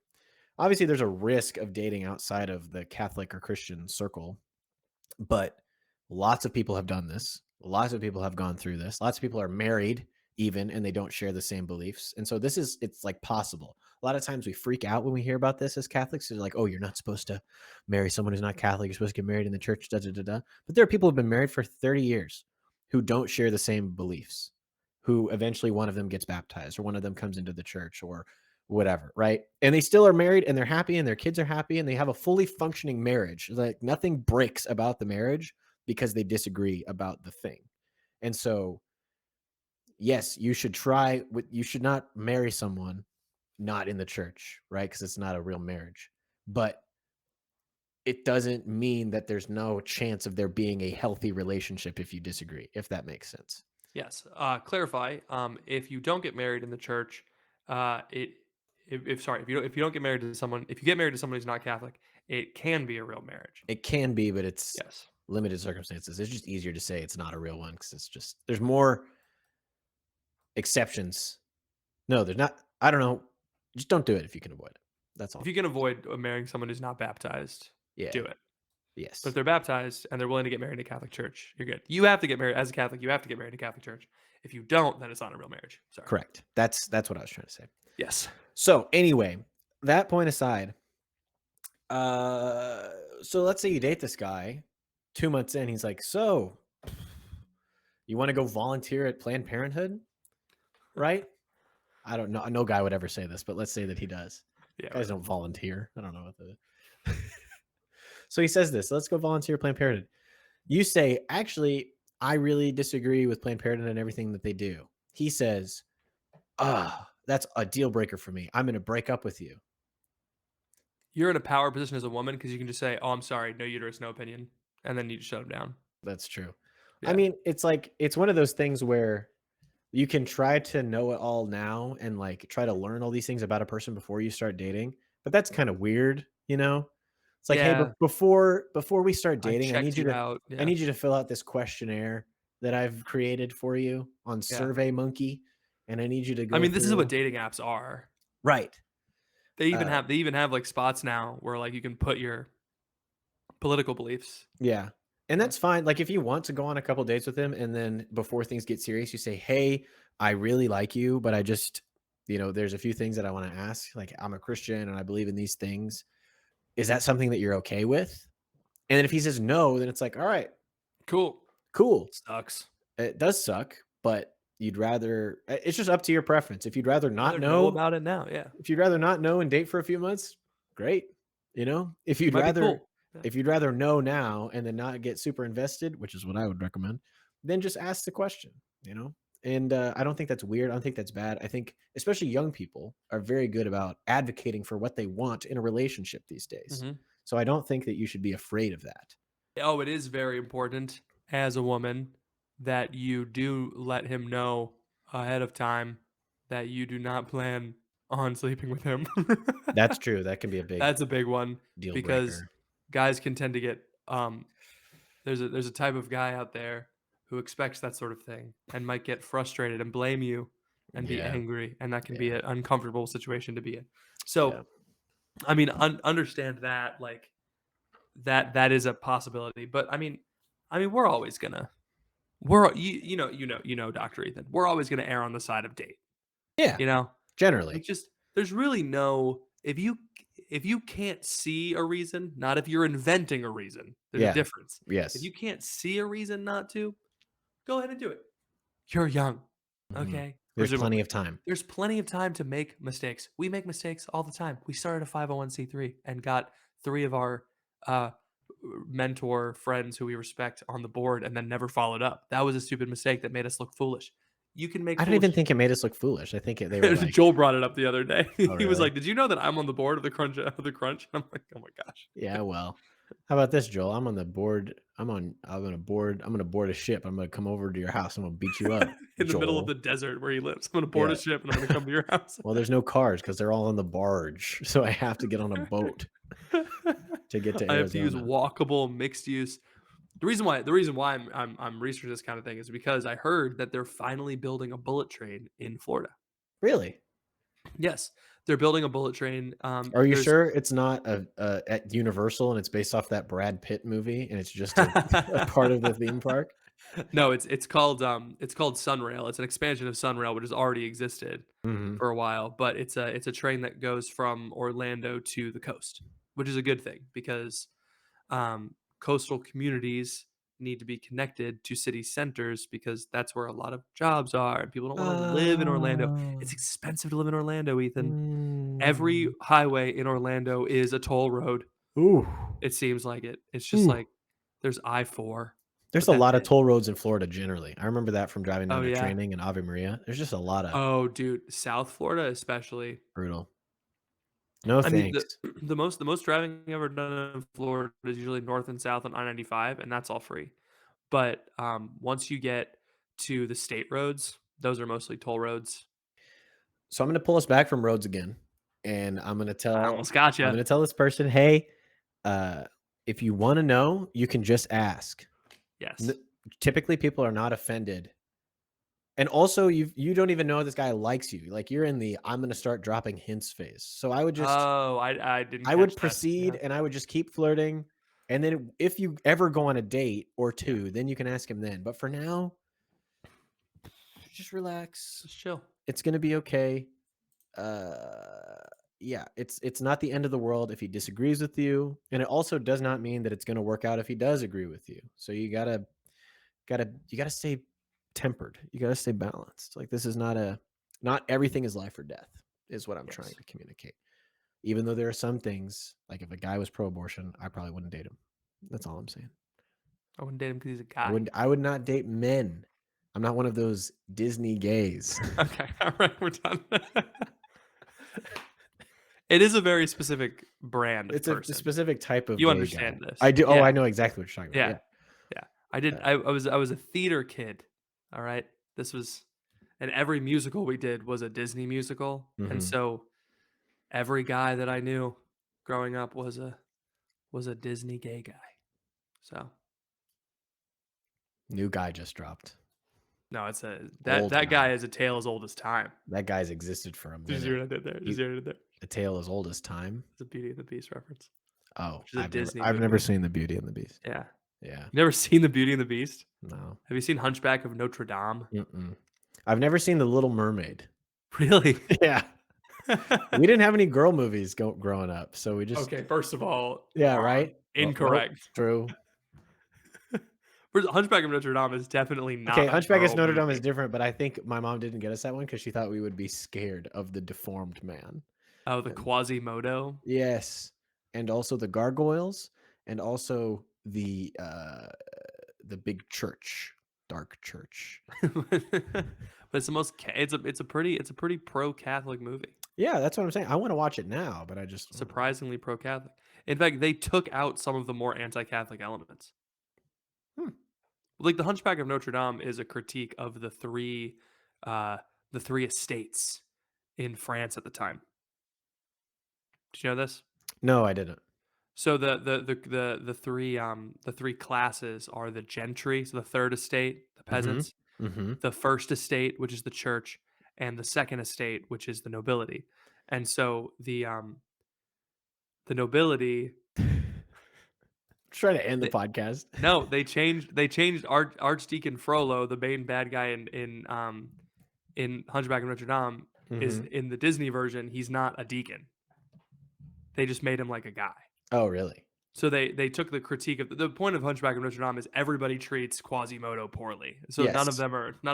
B: Obviously, there's a risk of dating outside of the Catholic or Christian circle, but lots of people have done this. Lots of people have gone through this. Lots of people are married even and they don't share the same beliefs. And so it's like possible. A lot of times we freak out when we hear about this as Catholics. They're like, oh, you're not supposed to marry someone who's not Catholic. You're supposed to get married in the church, da da da da. But there are people who've been married for 30 years who don't share the same beliefs, who eventually one of them gets baptized or one of them comes into the church or whatever, right? And they still are married and they're happy and their kids are happy and they have a fully functioning marriage. Like nothing breaks about the marriage because they disagree about the thing. And so, yes, you should you should not marry someone not in the church, right? Because it's not a real marriage. But it doesn't mean that there's no chance of there being a healthy relationship if you disagree, if that makes sense.
A: Yes. Clarify. If you don't get married in the church, it if sorry if you don't get married to someone if you get married to someone who's not Catholic, it can be a real marriage.
B: It can be, but it's
A: Yes.
B: limited circumstances. It's just easier to say it's not a real one because it's just there's more exceptions. No, there's not. I don't know. Just don't do it if you can avoid it. That's all.
A: If you can avoid marrying someone who's not baptized,
B: Yeah.
A: do it.
B: Yes.
A: But if they're baptized and they're willing to get married in a Catholic church, you're good. You have to get married as a Catholic. You have to get married in a Catholic church. If you don't, then it's not a real marriage. Sorry.
B: Correct. That's what I was trying to say.
A: Yes.
B: So anyway, that point aside, so let's say you date this guy 2 months in, he's like, so you want to go volunteer at Planned Parenthood? Right? I don't know. No guy would ever say this, but let's say that he does.
A: Yeah.
B: Guys don't volunteer. I don't know what the So he says this, let's go volunteer at Planned Parenthood. You say, actually, I really disagree with Planned Parenthood and everything that they do. He says, that's a deal breaker for me. I'm going to break up with you.
A: You're in a power position as a woman because you can just say, "Oh, I'm sorry, no uterus, no opinion," and then you just shut him down.
B: That's true.
A: Yeah.
B: I mean, it's like it's one of those things where you can try to know it all now and like try to learn all these things about a person before you start dating, but that's kind of weird, you know? It's like, hey,
A: Yeah.
B: but before we start dating, I need
A: checked
B: you
A: you
B: to
A: out.
B: I
A: Yeah.
B: need you to fill out this questionnaire that I've created for you on
A: Yeah.
B: SurveyMonkey, and I need you to go
A: I mean, this is
B: through.
A: what dating apps are.
B: Right.
A: They even have like spots now where like you can put your political beliefs.
B: Yeah. And that's fine. Like if you want to go on a couple dates with him and then before things get serious, you say, hey, I really like you, but I just, there's a few things that I want to ask. Like I'm a Christian and I believe in these things. Is that something that you're okay with? And then if he says no, then it's like, all right,
A: Cool.
B: cool.
A: Sucks.
B: It does suck, but it's just up to your preference. If you'd rather not
A: Rather
B: know
A: about it now. Yeah.
B: if you'd rather not know and date for a few months, great. If you'd
A: Might be
B: rather
A: cool. Yeah.
B: if you'd rather know now and then not get super invested, which is what I would recommend, then just ask the question, And I don't think that's weird. I don't think that's bad. I think especially young people are very good about advocating for what they want in a relationship these days.
A: Mhm.
B: So I don't think that you should be afraid of that.
A: Oh, it is very important as a woman that you do let him know ahead of time that you do not plan on sleeping with him.
B: That's true. That can be a big
A: That's a big one
B: deal
A: because
B: breaker.
A: guys can tend to get there's a type of guy out there who expects that sort of thing and might get frustrated and blame you and be
B: Yeah.
A: angry, and that can be an uncomfortable situation to be in. So,
B: Yeah.
A: I mean, understand that like that is a possibility, but I mean, we're always gonna Dr. Ethan, we're always gonna err on the side of date.
B: Yeah.
A: You know,
B: Generally.
A: it's just there's really no if you can't see a reason, not if you're inventing a reason. There's
B: Yeah.
A: a difference.
B: Yes.
A: If you can't see a reason not to, go ahead and do it. You're young,
B: Mhm.
A: okay?
B: There's plenty
A: Presumably.
B: of time.
A: There's plenty of time to make mistakes. We make mistakes all the time. We started a 501c3 and got 3 of our mentor friends who we respect on the board and then never followed up. That was a stupid mistake that made us look foolish. You can make
B: I don't even
A: foolish
B: think it made us look foolish. I think they were like,
A: Joel brought it up the other day. He was
B: really?
A: like, "Did you know that I'm on the board of the Crunch?" I'm like, "Oh my gosh."
B: yeah, well, How about this, Joel? I'm on the board. I'm gonna board a ship. I'm gonna come over to your house. I'm gonna beat you up,
A: In the middle of
B: Joel.
A: the desert where he lives. I'm gonna board a
B: Yeah.
A: ship and I'm gonna come to your house.
B: Well, there's no cars because they're all on the barge. So I have to get on a boat to get to
A: I have to use
B: Arizona.
A: walkable mixed use. The reason why I'm researching this kind of thing is because I heard that they're finally building a bullet train in Florida.
B: Really?
A: Yes, they're building a bullet train.
B: Are you
A: There's
B: sure it's not at Universal and it's based off that Brad Pitt movie and it's just a part of the theme park?
A: no, it's called Sunrail. It's an expansion of Sunrail, which has already existed
B: Mhm.
A: for a while, but it's a train that goes from Orlando to the coast, which is a good thing because coastal communities need to be connected to city centers because that's where a lot of jobs are, and people don't want to live in Orlando. It's
B: Oh.
A: expensive to live in Orlando, Ethan. Every
B: Mm.
A: highway in Orlando is a toll road.
B: Ooh.
A: It seems like it. It's just
B: Ooh.
A: like there's I-4,
B: There's
A: but
B: a
A: that's
B: lot of
A: it.
B: toll roads in Florida generally. I remember that from driving
A: Oh
B: down to
A: yeah.
B: training in Ave Maria. There's just a lot of
A: Oh, dude, South Florida especially.
B: brutal. No
A: I mean, the
B: thanks.
A: the most driving I've ever done in Florida is usually north and south on I-95, and that's all free. But once you get to the state roads, those are mostly toll roads.
B: So I'm gonna pull us back from roads again, and
A: I almost got
B: I'm
A: you.
B: gonna tell this person, hey, uh, if you want to know, you can just ask. N-
A: Yes.
B: Typically, people are not offended, and also you don't even know this guy likes you. Like you're in the I'm gonna start dropping hints phase. So
A: Oh, I didn't
B: I would
A: catch that.
B: proceed,
A: Yeah.
B: and I would just keep flirting, and then if you ever go on a date or
A: Yeah.
B: two, then you can ask him then. But for now, just relax.
A: Just chill.
B: It's gonna be okay. uh yeah, it's not the end of the world if he disagrees with you, and it also does not mean that it's going to work out if he does agree with you. So you gotta stay tempered, you gotta stay balanced. Like this is not everything is life or death is what I'm trying
A: Yes.
B: to communicate, even though there are some things like if a guy was pro-abortion I probably wouldn't date him. That's all I'm saying.
A: I wouldn't date him because he's a
B: I
A: guy.
B: would I would not date men. I'm not one of those Disney gays.
A: Okay. All right. We're done. It is a very specific brand of
B: It's a
A: person.
B: specific type of
A: You
B: gay guy.
A: understand this.
B: I do. Oh,
A: Yeah.
B: I know exactly what you're talking about.
A: Yeah.
B: Yeah.
A: Yeah. I did. I was a theater kid. All right. This was, and every musical we did was a Disney musical, and
B: Mhm.
A: so every guy that I knew growing up was a Disney gay guy. So
B: New guy just dropped.
A: no, it's a that
B: Old
A: that guy
B: guy.
A: is a tale as old as time.
B: That guy's existed for a
A: Did you see
B: minute.
A: what I did there? Did you
B: He
A: see what I did there?
B: A tale as old as time?
A: It's a Beauty and the Beast reference,
B: Oh,
A: which is a Disney
B: I've never
A: movie.
B: seen The Beauty and the Beast.
A: Yeah.
B: Yeah.
A: You never seen the Beauty and the Beast?
B: No.
A: Have you seen Hunchback of Notre Dame?
B: Mm-mm. I've never seen The Little Mermaid.
A: Really?
B: Yeah. We didn't have any girl movies growing up, so we just
A: Okay, first of all,
B: yeah,
A: wrong.
B: right? Well,
A: Incorrect.
B: true.
A: First, Hunchback of Notre Dame is definitely
B: Okay,
A: not a
B: Hunchback of
A: girl
B: Notre Dame is
A: movie.
B: different, but I think my mom didn't get us that one because she thought we would be scared of the deformed man.
A: Oh, the
B: And
A: Quasimodo.
B: yes, and also the gargoyles, and also the big church, dark church.
A: But it's the most it's a pretty pro-Catholic movie.
B: Yeah, that's what I'm saying. I want to watch it now, but I just
A: Surprisingly pro-Catholic. In fact, they took out some of the more anti-Catholic elements.
B: Hmm.
A: Like the Hunchback of Notre Dame is a critique of uh the three estates in France at the time. Did you know this?
B: No, I didn't.
A: So the three classes are the gentry, so the third estate, the
B: Mm-hmm.
A: peasants,
B: Mm-hmm.
A: the first estate, which is the church, and the second estate, which is the nobility. And so the nobility,
B: Trying to end the
A: they,
B: podcast.
A: no, they changed Archdeacon Frollo, the main bad guy in Hunchback of Notre Dame, is
B: Mm-hmm.
A: in the Disney version. He's not a deacon. They just made him like a guy.
B: Oh, really?
A: So they took the critique of the point of Hunchback of Notre Dame is everybody treats Quasimodo poorly. So
B: Yes.
A: none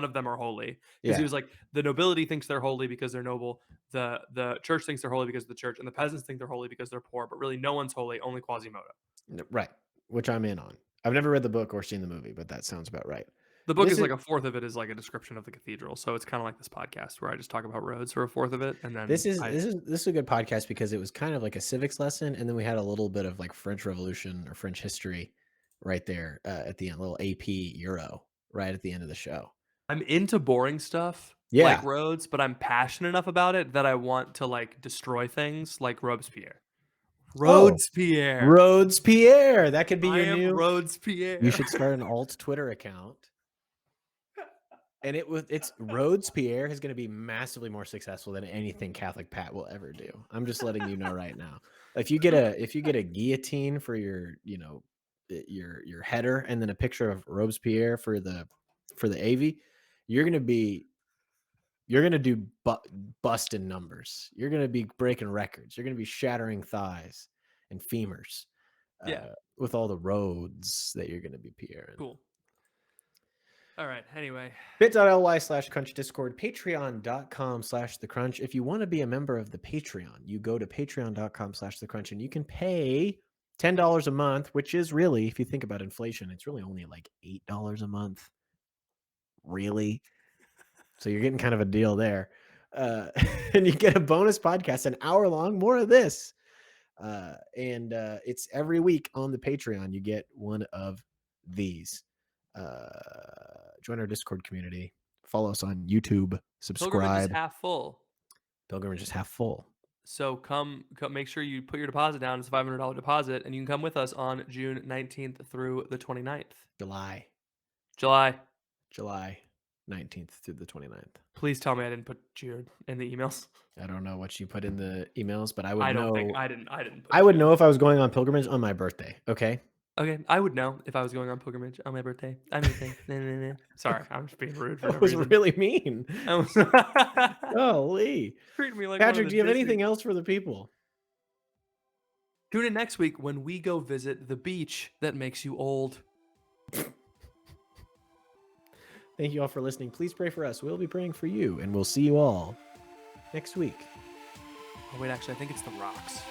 A: of them are holy because he
B: Yeah.
A: was like the nobility thinks they're holy because they're noble, the church thinks they're holy because of the church, and the peasants think they're holy because they're poor. But really, no one's holy, only Quasimodo.
B: Right. Which I'm in on. I've never read the book or seen the movie, but that sounds about right.
A: The book
B: This
A: is like
B: is
A: a fourth of it is like a description of the cathedral, so it's kind of like this podcast where I just talk about roads for a fourth of it, and then
B: this is this is a good podcast because it was kind of like a civics lesson, and then we had a little bit of like French Revolution or French history right there at the end, little AP Euro right at the end of the show.
A: I'm into boring stuff like
B: Yeah.
A: roads, but I'm passionate enough about it that I want to like destroy things like Robespierre.
B: Oh,
A: Robespierre.
B: Rhodes Pierre. That could be
A: I
B: your
A: am
B: new.
A: Robespierre.
B: You should start an alt Twitter account. And it's Rhodes Pierre is going to be massively more successful than anything Catholic Pat will ever do. I'm just letting you know right now. If you get a guillotine for your your header and then a picture of Robespierre for the AV, you're going to do busting numbers. You're going to be breaking records. You're going to be shattering thighs and femurs
A: Yeah.
B: with all the roads that you're going to be Pierre.
A: Cool. All right. Anyway,
B: bit.ly/crunch discord, patreon.com/the crunch. If you want to be a member of the Patreon, you go to patreon.com/the crunch and you can pay $10 a month, which is really, if you think about inflation, it's really only like $8 a month. Really? So you're getting kind of a deal there. And you get a bonus podcast, an hour long, more of this. And it's every week on the Patreon. You get one of these. Join our Discord community. Follow us on YouTube.
A: Pilgrimage is
B: Subscribe.
A: half full.
B: Pilgrimage is half full.
A: So come make sure you put your deposit down. It's a $500 deposit, and you can come with us on June 19th through the 29th.
B: July
A: July.
B: 19th through the 29th.
A: Please tell me I didn't put June in the emails.
B: I don't know what you put in the emails, but I would
A: I
B: know.
A: don't think I didn't. I didn't. Put
B: I would
A: June.
B: know if I was going on pilgrimage on my birthday. Okay.
A: Okay, I would know if I was going on pilgrimage on my birthday. I'm anything. Nah. Sorry, I'm just being rude for no
B: That was
A: reason.
B: really mean. Holy.
A: Treat me like one of
B: Patrick,
A: the
B: do you have
A: Disney-
B: anything else for the people?
A: Tune in next week when we go visit the beach that makes you old.
B: Thank you all for listening. Please pray for us. We'll be praying for you, and we'll see you all next week.
A: Oh wait, actually, I think it's the rocks.